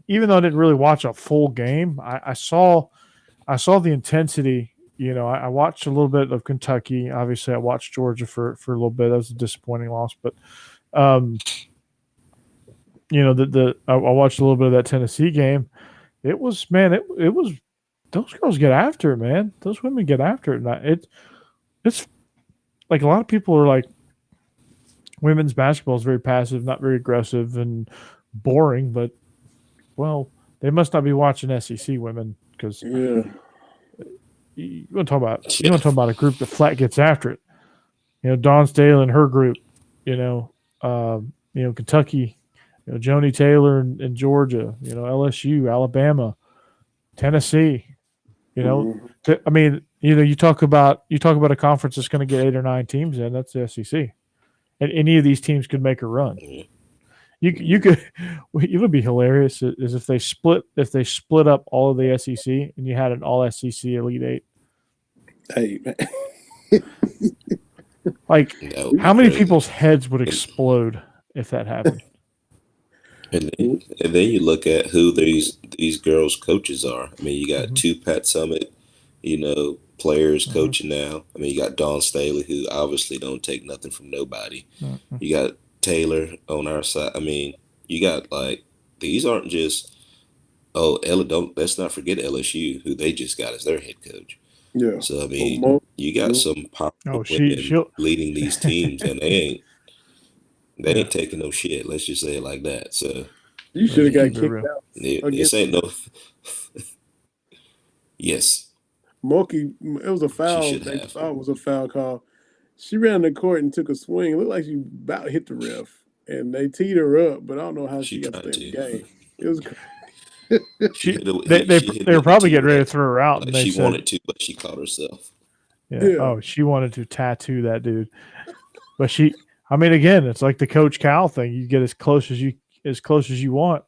even though I didn't really watch a full game, I saw the intensity. I watched a little bit of Kentucky. Obviously, I watched Georgia for a little bit. That was a disappointing loss, but I watched a little bit of that Tennessee game. It was, man, it was. Those girls get after it, man. Those women get after it. And it's like a lot of people are like, women's basketball is very passive, not very aggressive, and boring. But well, they must not be watching SEC women because you want to talk about a group that flat gets after it. Dawn Staley and her group. Kentucky. Joni Taylor in Georgia. LSU, Alabama, Tennessee. I mean, you talk about a conference that's going to get 8 or 9 teams in. That's the SEC, and any of these teams could make a run. You could. It would be hilarious is if they split up all of the SEC and you had an all SEC Elite Eight. Hey, man. Like, how many people's heads would explode if that happened? And then you look at who these girls' coaches are. I mean, you got 2 Pat Summit, players coaching now. I mean, you got Dawn Staley, who obviously don't take nothing from nobody. You got Taylor on our side. I mean, you got these aren't just let's not forget LSU, who they just got as their head coach. Yeah. So I mean, you got some powerful women leading these teams, and they ain't taking no shit. Let's just say it like that. So you should have got kicked out. This ain't no. Yes. Mookie, it was a foul. They thought it was a foul call. She ran the court and took a swing. It looked like she about hit the ref, and they teed her up. But I don't know how she got to stay in the game. It was. They were probably getting ready to throw her out. And she wanted to, but she caught herself. Yeah. Oh, she wanted to tattoo that dude, but she. I mean, again, it's like the Coach Cal thing. You get as close as you want,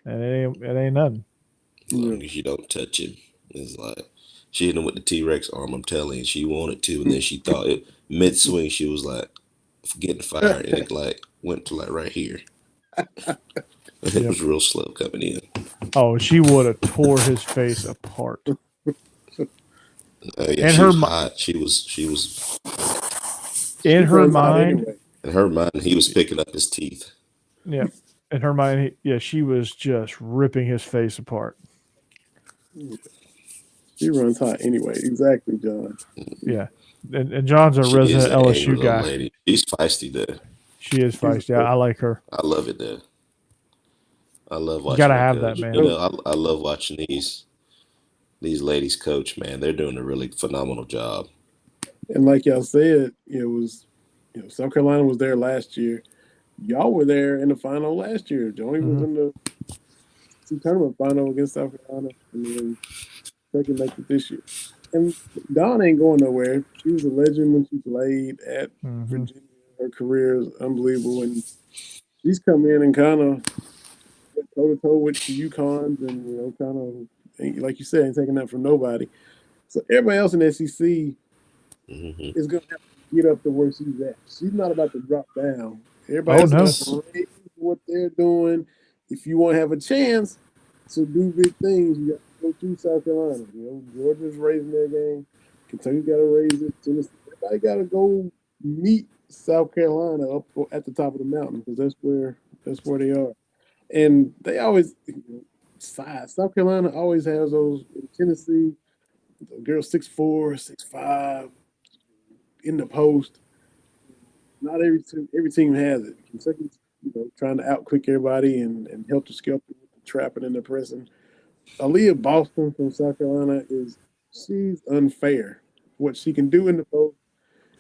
and it ain't nothing. As long as you don't touch him, it's like she hit him with the T-Rex arm. I'm telling you, she wanted to, and then she thought it mid swing. She was like getting fired, and it went to right here. It was real slow coming in. Oh, she would have tore his face apart. And she was hot. She was. In her mind, he was picking up his teeth. Yeah, in her mind, she was just ripping his face apart. She runs hot anyway. Exactly, John. Yeah, and John's a resident LSU guy. Lady. She's feisty there. She is feisty. Yeah, I like her. I love it there. I love watching. You gotta have that, man. I love watching these ladies coach. Man, they're doing a really phenomenal job. And like y'all said, it was, South Carolina was there last year. Y'all were there in the final last year. Johnny was in the tournament final against South Carolina, and then second make it this year. And Dawn ain't going nowhere. She was a legend when she played at Virginia. Her career is unbelievable, and she's come in and kind of went toe-to-toe with the UConns and, kind of, like you said, ain't taking that from nobody. So everybody else in the SEC is going to have to get up to where she's at. She's not about to drop down. Everybody else is going to raise what they're doing. If you want to have a chance to do big things, you got to go through South Carolina. Georgia's raising their game. Kentucky's got to raise it. Tennessee, everybody got to go meet South Carolina up at the top of the mountain because that's where they are. And they always South Carolina always has those. In Tennessee, the girl 6'4", 6'5", in the post. Not every team has it. Kentucky's trying to outquick everybody and help the skelter with the trapping and the pressing. Aaliyah Boston from South Carolina she's unfair. What she can do in the post.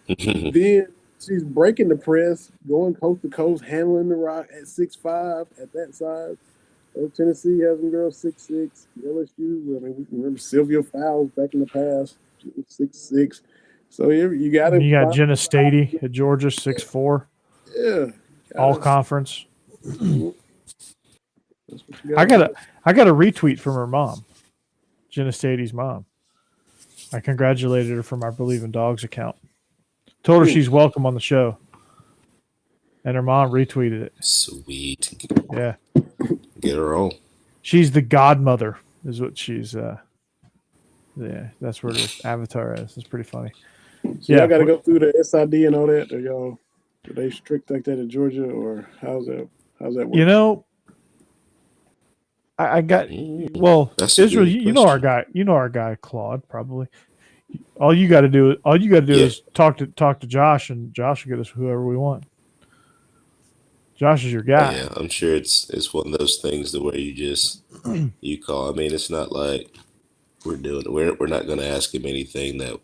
Then she's breaking the press, going coast to coast, handling the rock at 6'5" at that size. Tennessee has some girls 6'6". LSU, we can remember Sylvia Fowles back in the past. She was 6'6". So you got to. You got Jenna Stady at Georgia, 6'4". Yeah. All conference. I got a retweet from her mom, Jenna Stady's mom. I congratulated her from our Bleav Dogs account. Told her she's welcome on the show. And her mom retweeted it. Sweet. Yeah. Get her on. She's the godmother, is what she's yeah, that's where the avatar is. It's pretty funny. So y'all gotta go through the SID and all that. Are they strict like that in Georgia, or how's that work? I got that's Israel. You know our guy. You know our guy Claude. Probably. All you got to do is talk to Josh, and Josh will get us whoever we want. Josh is your guy. Yeah, I'm sure it's one of those things the way you call. I mean, it's not like we're not going to ask him anything that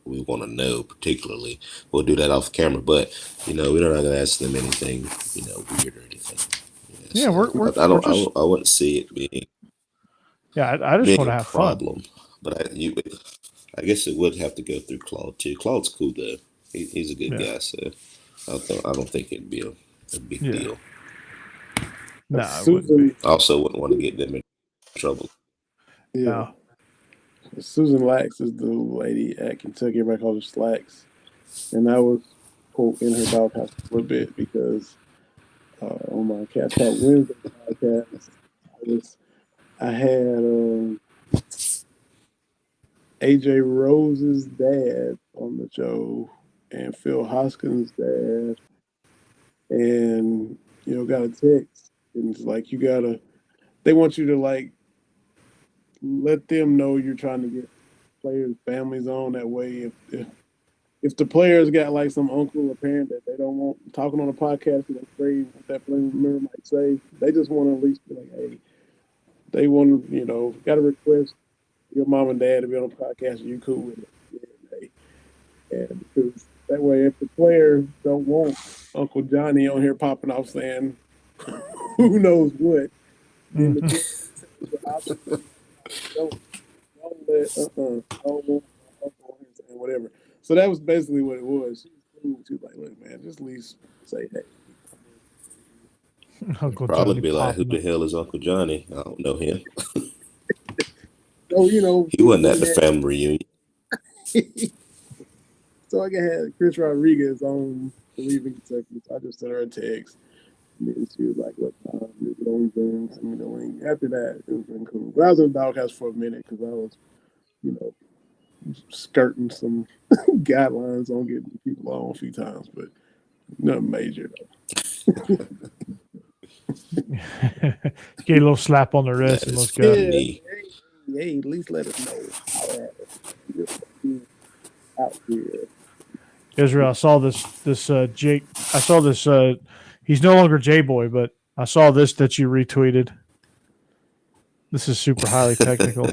we want to know particularly. We'll do that off camera, but we're not going to ask them anything weird or anything. Yeah, I wouldn't see it being. Yeah, I just want to have problem, fun. But I guess it would have to go through Claude too. Claude's cool though. He's a good guy, so I don't think it'd be a big deal. No, Susan also wouldn't want to get them in trouble. Yeah. No. Susan Lax is the lady at Kentucky. Everybody calls her Slacks. And I was, quote, in her doghouse a little bit because on my Cats Talk Wednesday podcast, I had AJ Rose's dad on the show and Phil Hoskins' dad. And, got a text. And it's like, they want you to, let them know you're trying to get players' families on. That way, if the players got some uncle or parent that they don't want talking on a podcast, they're afraid what that player member might say. They just want to at least be like, hey, they want to, got a request your mom and dad to be on a podcast. Are you cool with it? And because that way, if the players don't want Uncle Johnny on here popping off saying who knows what, then don't let whatever. So that was basically what it was. She was like, look, man, just at least say hey. Uncle Probably Johnny be like, who the hell is Uncle Johnny? I don't know him. So, he wasn't at the family reunion. So I had Chris Rodriguez on Bleav in Kentucky. So I just sent her a text. And then she was like, what time? After that, it was been cool. But I was in the doghouse for a minute because I was, skirting some guidelines on getting people on a few times, but nothing major though. Get a little slap on the wrist and let's go. Hey, at least let us know how out here. Israel, I saw this Jake. I saw this. He's no longer J-Boy, but I saw this that you retweeted. This is super highly technical.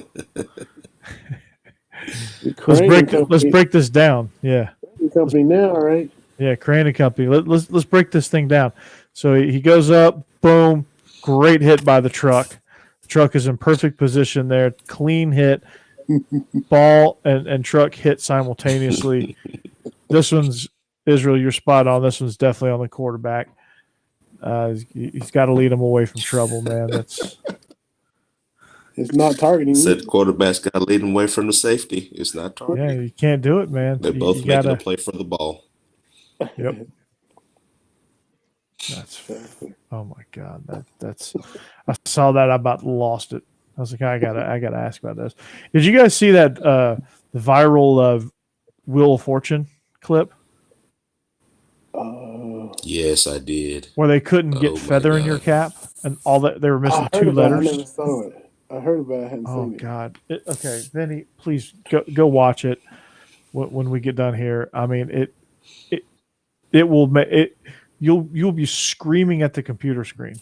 Let's break this down. Yeah. Company now, right? Yeah, Crane and Company. Let's break this thing down. So he goes up, boom, great hit by the truck. The truck is in perfect position there, clean hit, ball and truck hit simultaneously. This one's Israel. You're spot on. This one's definitely on the quarterback. He's got to lead him away from trouble, man. It's not targeting. Said the quarterback's got to lead him away from the safety. It's not targeting. Yeah, you can't do it, man. They're both making a play for the ball. Yep. Oh my God. That's I saw that. I about lost it. I was like, I gotta ask about this. Did you guys see that the viral Wheel of Fortune clip? Yes, I did. Where they couldn't get Oh, my feather in your God. cap and all that they were missing I heard two about it. letters. I never saw it. I heard about it. I hadn't Oh seen it. God. Okay, Vinny, please go watch it when we get done here. I mean, it will make it. You'll be screaming at the computer screen.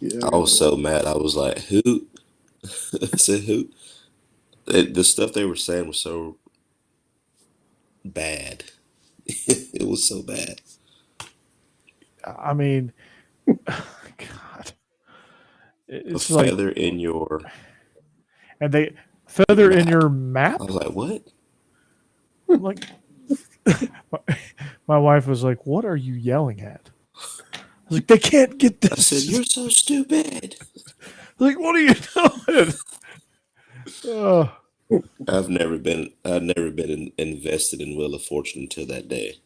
Yeah, I was so mad. I was like, who? I said, who? The stuff they were saying was so bad. It was so bad. I mean, God, it's a like feather in your. and they feather in map. your map. I was like, what? I'm like, my wife was like, "What are you yelling at?" I was like, "They can't get this." I said, you're so stupid. Like, what are you doing? Oh, I've never been invested in Wheel of Fortune until that day.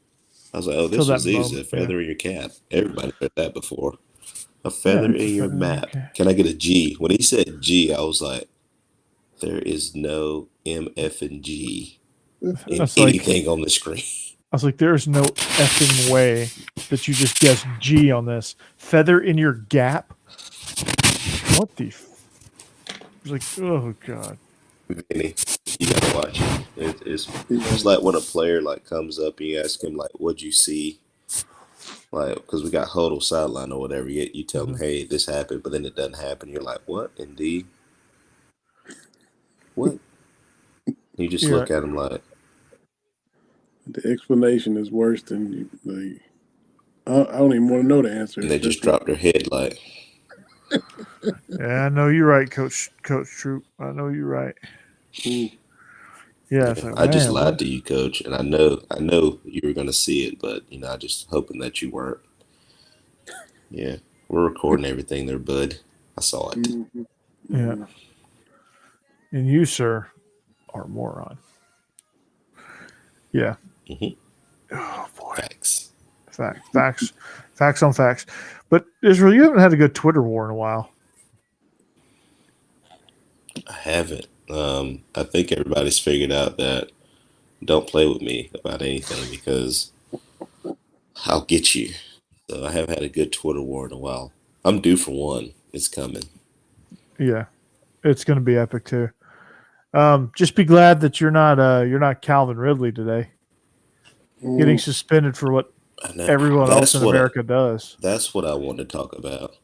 I was like, oh, Till this that was easy. moment, A feather in your cap. Everybody heard that before. A yeah, feather it's a in your feather in your map. cap. Can I get a G? When he said G, I was like, there is no M, F, and G in That's like, anything on the screen. I was like, "There's no effing way that you just guessed G on this feather in your gap." What the? I was like, "Oh God." Vinny, you gotta watch it. It's like when a player like comes up and you ask him like, "What'd you see?" Like, because we got huddle sideline or whatever. You tell them, "Hey, this happened," but then it doesn't happen. You're like, "What? Indeed? What?" You just You're look at him like, the explanation is worse than you, like. I don't even want to know the answer. and they just drop their head like. Yeah, I know you're right, Coach Troupe. I know you're right. Yeah, it's like, I just man, lied what? to you, Coach, and I know you were gonna see it, but I just hoping that you weren't. Yeah, we're recording everything there, bud. I saw it. Yeah. And you, sir, are a moron. Yeah. Mhm. Oh boy. Facts on facts. But Israel, you haven't had a good Twitter war in a while. I haven't. I think everybody's figured out that don't play with me about anything because I'll get you. So I haven't had a good Twitter war in a while. I'm due for one. It's coming. Yeah. It's going to be epic too. Just be glad that you're not Calvin Ridley today. Getting suspended for what everyone else in America does. That's what I want to talk about.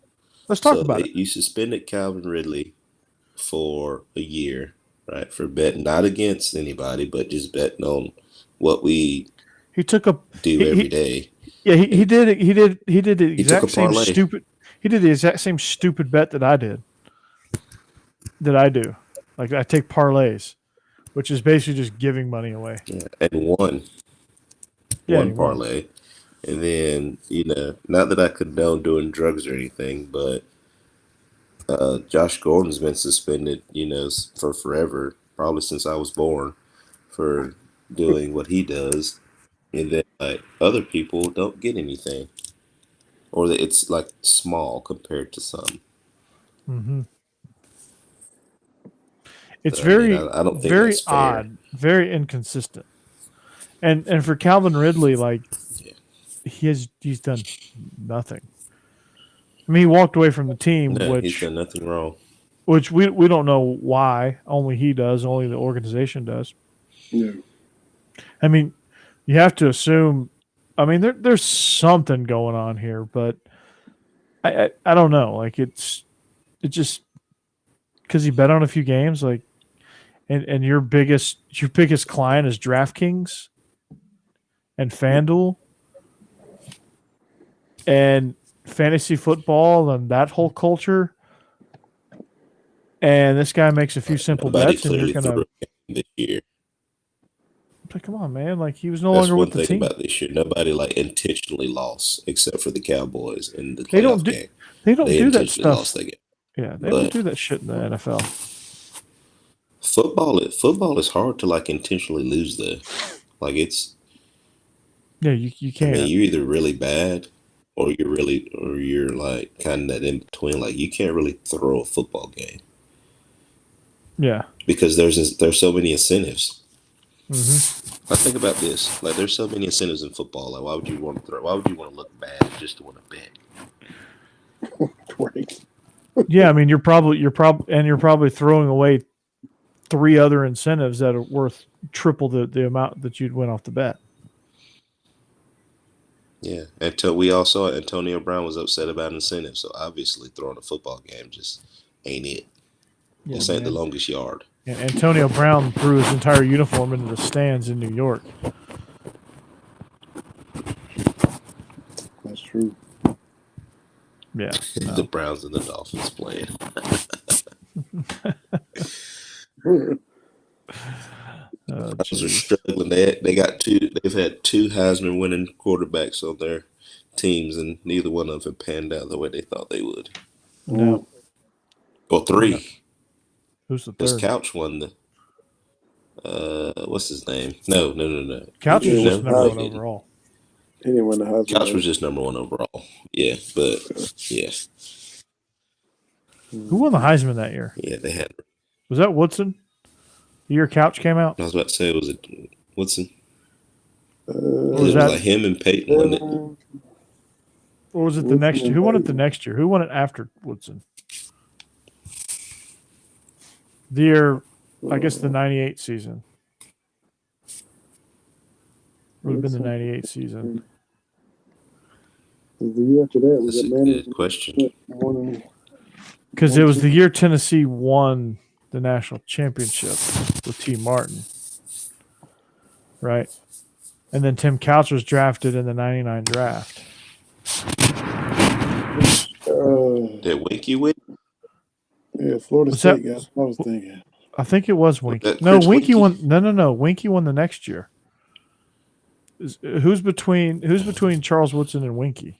Let's talk about it. You suspended Calvin Ridley for a year, right? For betting, not against anybody, but just betting on what we do every day. Yeah, he did the exact same stupid. He did the exact same stupid bet that I did. That I do, like I take parlays, which is basically just giving money away. Yeah, and one parlay, and then not that I condone doing drugs or anything, but Josh Gordon's been suspended, for forever, probably since I was born, for doing what he does, and then like other people don't get anything, or that it's like small compared to some. Mm-hmm. It's I don't think very that's fair. odd, very inconsistent, and for Calvin Ridley, like he's done nothing. I mean, he walked away from the team, which he's done nothing wrong. Which we don't know why. Only he does. Only the organization does. Yeah. I mean, you have to assume. I mean, there's something going on here, but I don't know. Like it just because he bet on a few games, like, and your biggest client is DraftKings and FanDuel and fantasy football and that whole culture. And this guy makes a few simple bets, and you're gonna. This year. But come on, man! Like he was no longer with the team. About this year, nobody like intentionally lost except for the Cowboys in the They playoff game. They don't do that stuff. Lost that game. Yeah, they don't do that shit in the NFL. Football is hard to like intentionally lose though. Like Yeah, you I can't. mean, you're either really bad or you're like kind of that in between. Like you can't really throw a football game Yeah. because there's so many incentives. Mm-hmm. I think about this. Like there's so many incentives in football. Like why would you want to throw? Why would you want to look bad just to want to bet? Right. Yeah, I mean, you're probably throwing away 3 other incentives that are worth triple the amount that you'd win off the bet. Yeah, until we all saw it, Antonio Brown was upset about incentives. So obviously, throwing a football game just ain't it. Yeah, This ain't the man. longest yard. And Antonio Brown threw his entire uniform into the stands in New York. That's true. Yeah. No. The Browns and the Dolphins playing. Browns are struggling. They got two. They've had 2 Heisman winning quarterbacks on their teams, and neither one of them panned out the way they thought they would. No. Or 3. No. Who's the Because third? Couch won the. What's his name? No. Couch was Yeah, just number he 1 didn't. overall. He didn't win the Heisman. Couch was just number 1 overall. Yeah, but yeah. Who won the Heisman that year? Yeah, they had. Was that Woodson? The year Couch came out? I was about to say, was it Woodson? Or It was that? like him and Peyton, wasn't it? Or was it the next year? Who won it the next year? Who won it after Woodson? The year, I guess the 98 season. Would have been the 98 season. The year after that was That's a good question. Because it was the year Tennessee won the national championship with T. Martin. Right? And then Tim Couch was drafted in the 99 draft. Did Winky win? Yeah, Florida Was State that- guys. I was thinking. I think it was Winky. that No, Chris Winky Winky? won. No. Winky won the next year. Who's between Charles Woodson and Winky?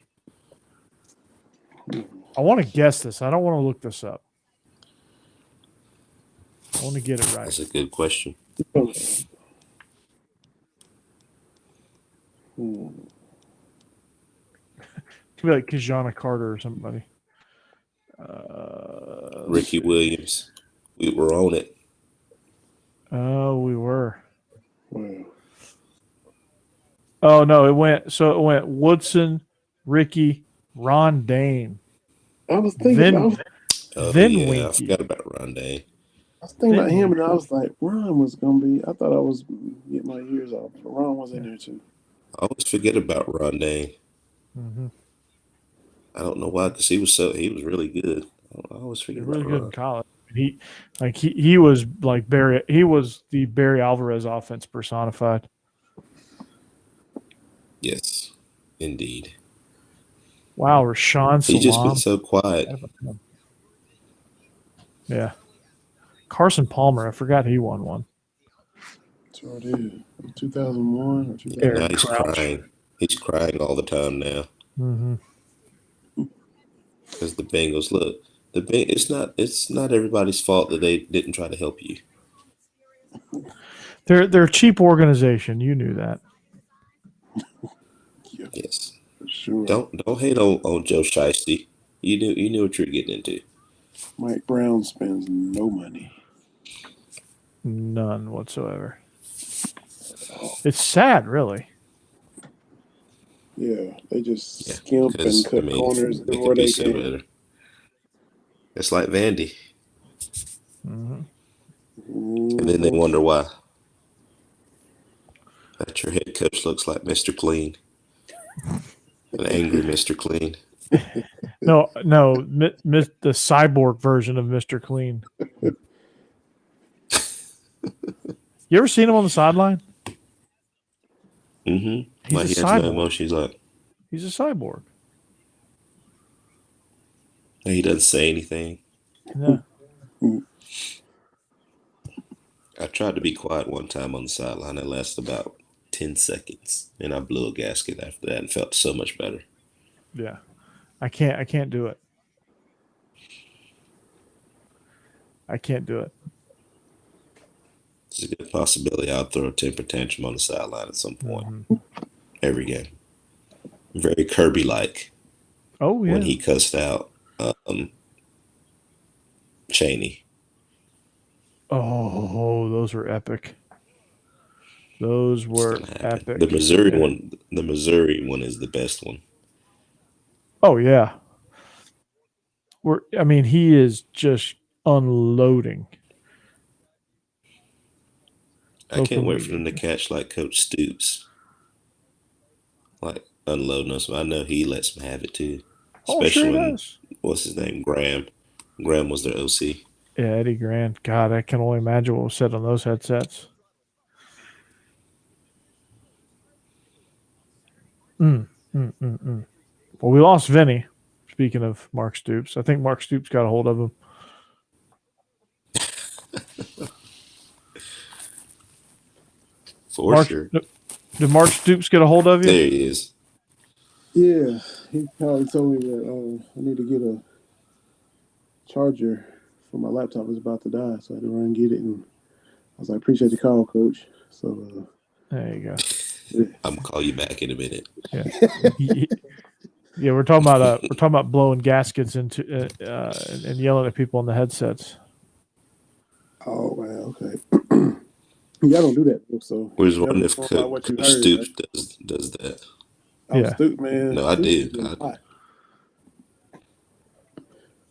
I want to guess this. I don't want to look this up. I want to get it right. That's a good question. Could be like Kajana Carter or somebody. Ricky Williams. We were on it. Oh, we were. Wow. Oh no, it went Woodson, Ricky, Ron Dane. I was thinking. Then- I was Then yeah, I Winky. forgot about Rondé. thinking about him, and I was like, Ron was gonna be. I thought I was getting my ears off, but Ron was in there too. I always forget about Rondé. Mm-hmm. I don't know why, because he was really good. I always forget Really about good in Ron. college. He was like Barry. He was the Barry Alvarez offense personified. Yes, indeed. Wow, Rashawn He's just been Salam. so quiet. Yeah, Carson Palmer. I forgot he won one. So it is 2001 or 2000. Eric Now he's Crouch. crying. He's crying all the time now Mm-hmm. because the Bengals look. It's not everybody's fault that they didn't try to help you. They're a cheap organization. You knew that. Yes. Sure. Don't hate on Joe Shiesty. You knew what you were getting into. Mike Brown spends no money. None whatsoever. It's sad, really. Yeah, they just Yeah, skimp and 'cause, cut corners they where could be they so can. better. It's like Vandy, Mm-hmm. and then they wonder why. That your head coach looks like Mr. Clean, an angry Mr. Clean. No, the cyborg version of Mr. Clean. You ever seen him on the sideline? Mm-hmm. He's Like a he has cyborg. no emotion. He's like He's a cyborg. he doesn't say anything. Yeah. I tried to be quiet one time on the sideline. It lasted about 10 seconds, and I blew a gasket after that and felt so much better. Yeah. I can't do it. I can't do it. There's a good possibility I'll throw a temper tantrum on the sideline at some point. Mhm. every game. Very Kirby-like. Oh yeah. When he cussed out Cheney. Oh, those were epic. Those were epic. The Missouri one is the best one. Oh yeah. He is just unloading. I can't wait for them to catch like Coach Stoops. Like unloading us. I know he lets them have it too. Especially when, what's his name? Graham. Graham was their OC. Yeah, Eddie Grant. God, I can only imagine what was said on those headsets. Well, we lost Vinny. Speaking of Mark Stoops, I think Mark Stoops got a hold of him. Sure. Did Mark Stoops get a hold of you? There he is. Yeah, he probably told me that I need to get a charger for my laptop. It was about to die, so I had to run and get it. And I was like, "Appreciate the call, Coach." So there you go. I'm gonna call you back in a minute. Yeah, yeah. We're talking about blowing gaskets into and yelling at people on the headsets. Oh wow, okay. Yeah, I don't do that. So we was wondering if Coach Stoops does that. Yeah, Stoops, man. No, I do.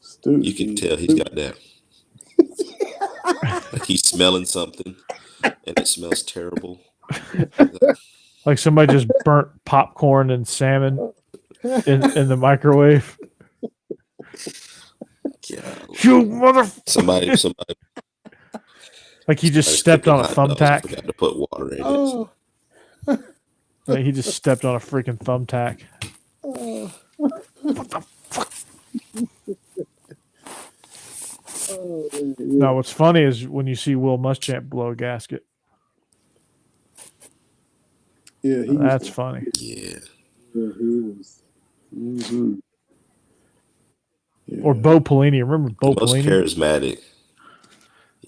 Stoops, you can tell he's got that. Like he's smelling something, and it smells terrible. Like somebody just burnt popcorn and salmon in the microwave. You mother! Somebody. Like he just stepped on a thumbtack. Forgot to put water in it. Like he just stepped on a freaking thumbtack. What the fuck? No, what's funny is when you see Will Muschamp blow a gasket. Yeah, that's funny. Yeah, he was. Mm-hmm. Yeah. Or Bo Pelini. Remember Bo Pelini? Most charismatic.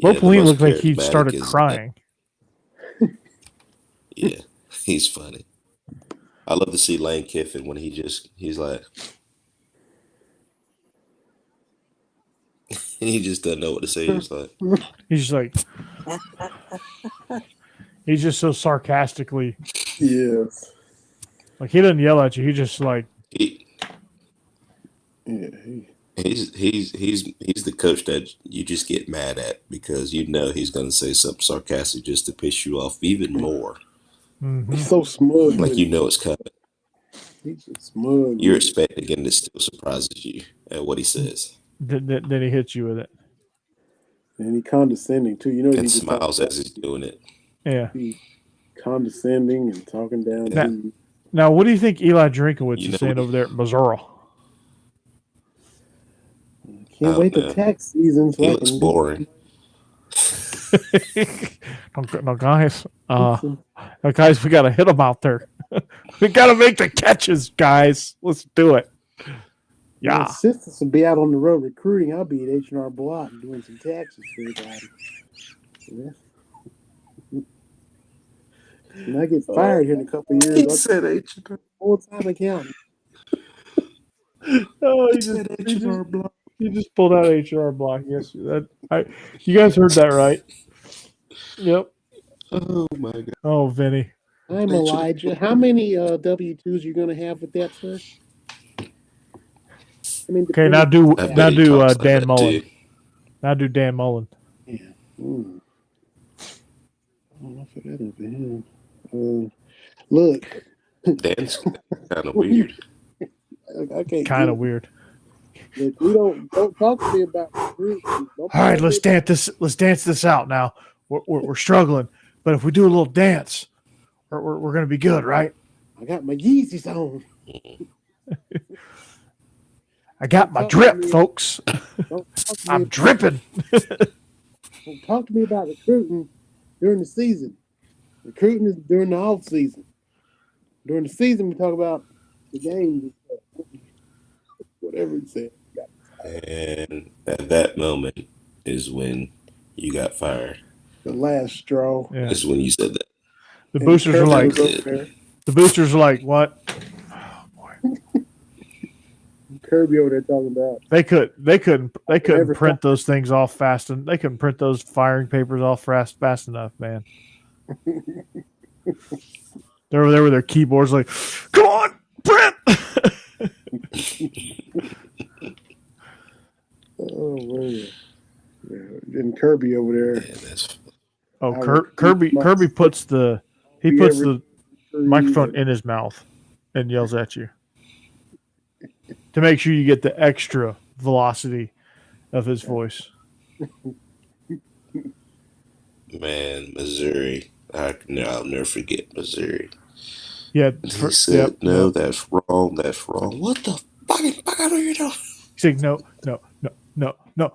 Bo Pelini looked like he started crying. Yeah, he's funny. I love to see Lane Kiffin when he's like, he just doesn't know what to say. He's just so sarcastically. Yes. Like he doesn't yell at you. He just like. He's the coach that you just get mad at because you know he's going to say something sarcastic just to piss you off even more. Mm-hmm. He's so smug. Like you know it's coming. He's just smug. You're expecting him to still surprises you at what he says. Then he hits you with it. And he condescending too. You know, and smiles as he's doing it. Yeah. He's condescending and talking down. Now, what do you think Eli Drinkowitz is saying over there at Missouri? Can't wait till tax season. He looks boring. No, guys. Guys, we got to hit them out there. We got to make the catches, guys. Let's do it. Yeah. My sisters will be out on the road recruiting. I'll be at H&R Block doing some taxes for everybody. Yeah. When I get fired here in a couple of years, he said H&R. Full-time accountant. Oh, he said H&R Block. He just pulled out H&R Block. Yes, you guys heard that right? Yep. Oh my God. Oh, Vinny. I'm Elijah. How many W-2s are you going to have with that, sir? Okay, now do Dan Mullen. Now do Dan Mullen. Yeah. I don't know if that is him. Look. Dan's kind of weird. Okay. Kind of weird. Look, we don't talk to me about recruiting. All right, let's dance this out now. We're struggling, but if we do a little dance, we're going to be good, right? I got my Yeezys on. I got my drip, folks. I'm dripping. Don't talk to me about recruiting during the season. Recruiting is during the off season. During the season, we talk about the games and stuff. Whatever he said. And at that moment is when you got fired. The last straw. Yeah. That's when you said that. The boosters were like, The boosters are like, what? Oh, boy. Kirby over there talking about They couldn't Never print those things off fast, and they couldn't print those firing papers off fast enough, man. They're over there with their keyboards, like, come on, print. oh man. Yeah. And Kirby over there. Yeah, Kirby puts the microphone in his mouth and yells at you to make sure you get the extra velocity of his voice. Man, Missouri. I'll never forget Missouri. Yeah. He said, no, that's wrong. That's wrong. What the fuck are you doing? He's like, no.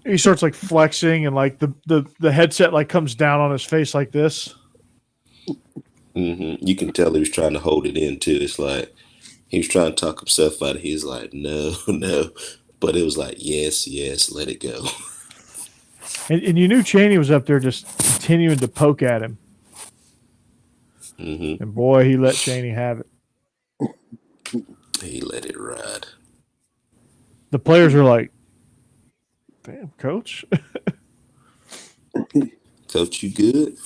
He starts like flexing, and like the headset like comes down on his face like this. Mm-hmm. You can tell he was trying to hold it in too. It's like he was trying to talk himself out. He's like, no, but it was like, yes, let it go. And you knew Chaney was up there just continuing to poke at him. Mm-hmm. And boy, he let Chaney have it. He let it ride. The players are like, damn, coach. Coach, you good?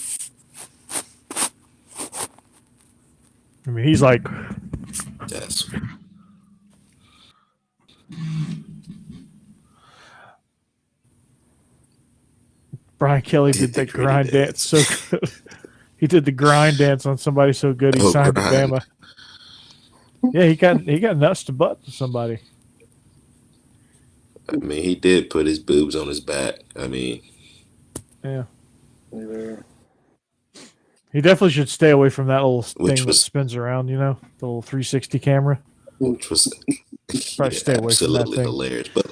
I mean, he's like, That's Brian Kelly did the grind dance so good. He did the grind dance on somebody so good he signed to Bama. Yeah, he got nuts to butt to somebody. I mean, he did put his boobs on his back. I mean, yeah. Yeah. He definitely should stay away from that little thing that was- spins around, you know, the little 360 camera. which was Probably stay away from that absolutely thing. hilarious. But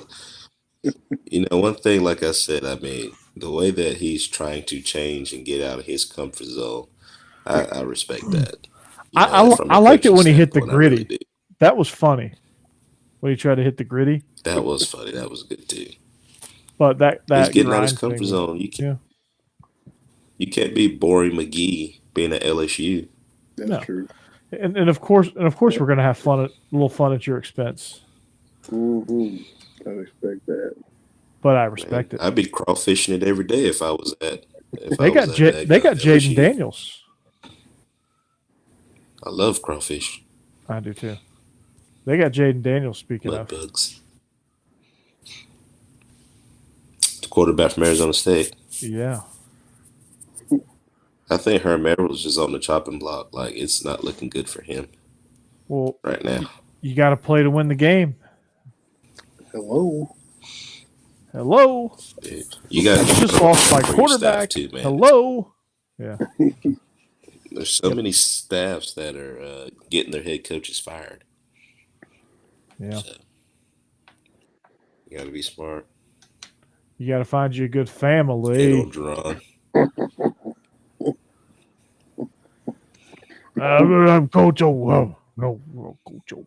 you know, one thing, like I said, I mean, the way that he's trying to change and get out of his comfort zone, I respect that. You know, from a I liked it coaching when he hit the standpoint, I really gritty. do. That was funny when he tried to hit the gritty. That was funny. That was good too. But that He's getting out of grind his comfort thing, zone. yeah. You can't be Bory McGee being at LSU. That's No. true. And of course we're gonna have a little fun at your expense. Mm-hmm. I respect that. But I respect it. I'd be crawfishing it every day if I was at. They got LSU. Jaden Daniels. I love crawfish. I do too. They got Jaden Daniels. Speaking Mud of, bugs. The quarterback from Arizona State. yeah. I think Herm Edwards is on the chopping block. Like, it's not looking good for him Well, right now. you got to play to win the game. Hello. You got You just lost my quarterback. too, man. Hello. Yeah. There's so many staffs that are getting their head coaches fired. Yeah. So, you got to be smart. You got to find you a good Get family. on Jerron. I'm Coach O. No, Coach O.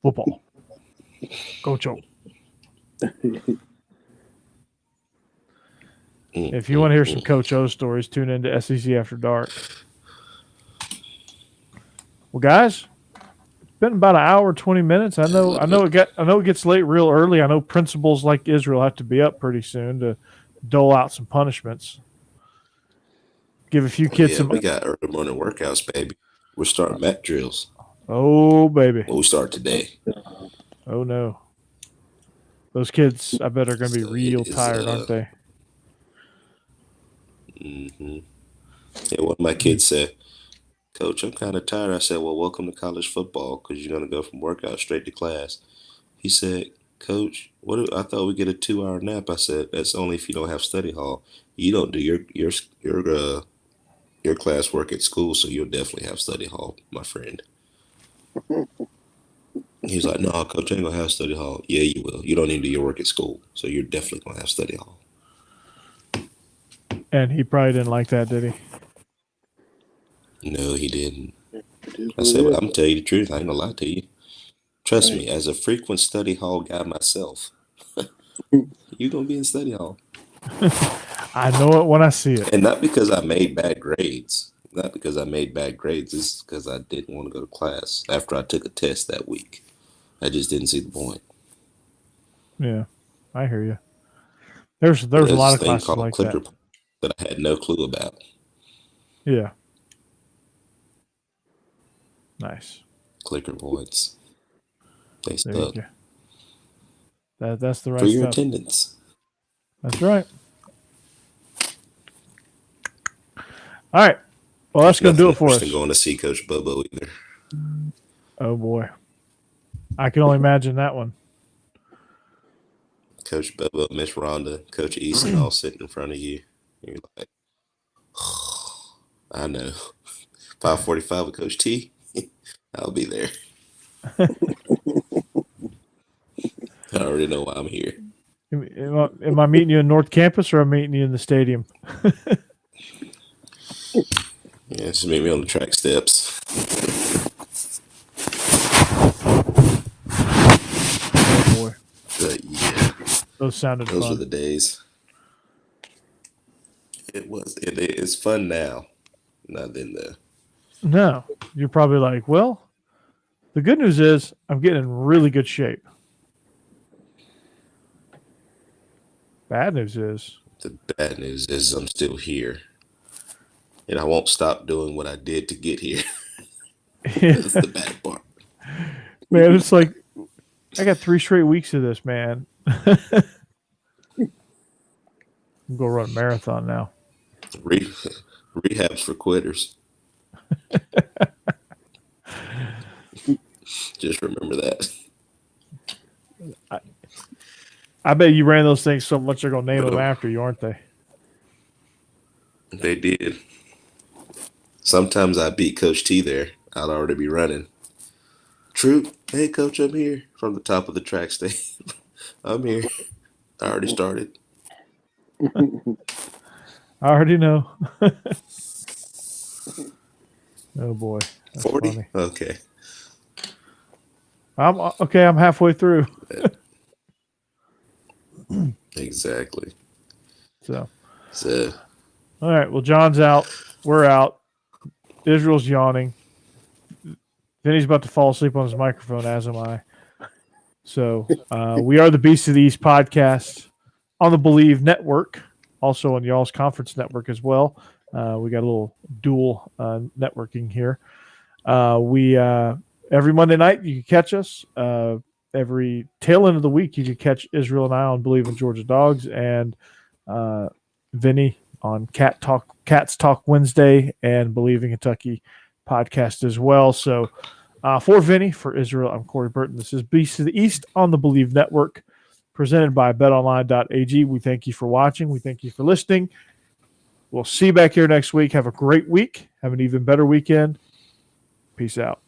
Football. Coach O. If you want to hear some Coach O stories, tune into SEC After Dark. Well, guys, it's been about an hour, 20 minutes. I know it gets late real early. I know principals like Israel have to be up pretty soon to dole out some punishments. Give a few kids some. We got early morning workouts, baby. We're starting mat drills. Oh, baby. Well, we start today. Oh, no. Those kids, I bet, are going to be So real it is, tired, aren't they? Mm-hmm. Yeah, one of my kids said, Coach, I'm kind of tired. I said, well, welcome to college football because you're going to go from workout straight to class. He said, Coach, I thought we get a 2-hour nap. I said, that's only if you don't have study hall. You don't do your class work at school, so you'll definitely have study hall, my friend. He's like, no, Coach, I ain't going to have study hall. Yeah, you will. You don't need to do your work at school, so you're definitely going to have study hall. And he probably didn't like that, did he? No, he didn't. I said, well, I'm going to tell you the truth. I ain't going to lie to you. Trust me, as a frequent study hall guy myself, You're going to be in study hall. I know it when I see it. And not because I made bad grades. Not because I made bad grades. It's because I didn't want to go to class after I took a test that week. I just didn't see the point. Yeah, I hear you. There's a lot of classes like clicker that. That I had no clue about. Yeah. Nice. Clicker points. They There you suck. go. That's the right For your stuff. attendance. That's right. All right. Well, that's going to do it for us. Going to see Coach Bobo either. Oh boy, I can only imagine that one. Coach Bobo, Miss Rhonda, Coach Eason all sitting in front of you. You're like, oh, I know. 5:45 with Coach T. I'll be there. I already know why I'm here. Am I meeting you in North Campus or am I meeting you in the stadium? Yeah, just meet me on the track steps. Oh boy, But yeah, those sounded those fun. were the days. It was. It's fun now. Not then though. No, you're probably like, well, the good news is I'm getting in really good shape. Bad news is The bad news is I'm still here. And I won't stop doing what I did to get here. That's the bad part. Man, it's like I got 3 straight weeks of this, man. I'm going to run a marathon now. Rehabs for quitters. Just remember that. I bet you ran those things so much they're going to name them after you, aren't they? They did. Sometimes I beat Coach T there. I'd already be running. Troupe, hey Coach, I'm here from the top of the track stage. I'm here. I already started. I already know. Oh boy, that's 40? funny. Okay. I'm halfway through. Exactly. So, all right. Well, John's out. We're out. Israel's yawning. Vinny's about to fall asleep on his microphone, as am I. So, we are the Beast of the East podcast on the Bleav Network, also on y'all's conference network as well. We got a little dual networking here. We every Monday night you can catch us. Every tail end of the week you can catch Israel and I on Bleav in Georgia Dawgs and Vinny on Cats Talk Wednesday and Bleav in Kentucky podcast as well. So for Vinny, for Israel, I'm Corey Burton. This is Beast of the East on the Bleav Network, presented by Betonline.ag. We thank you for watching. We thank you for listening. We'll see you back here next week. Have a great week. Have an even better weekend. Peace out.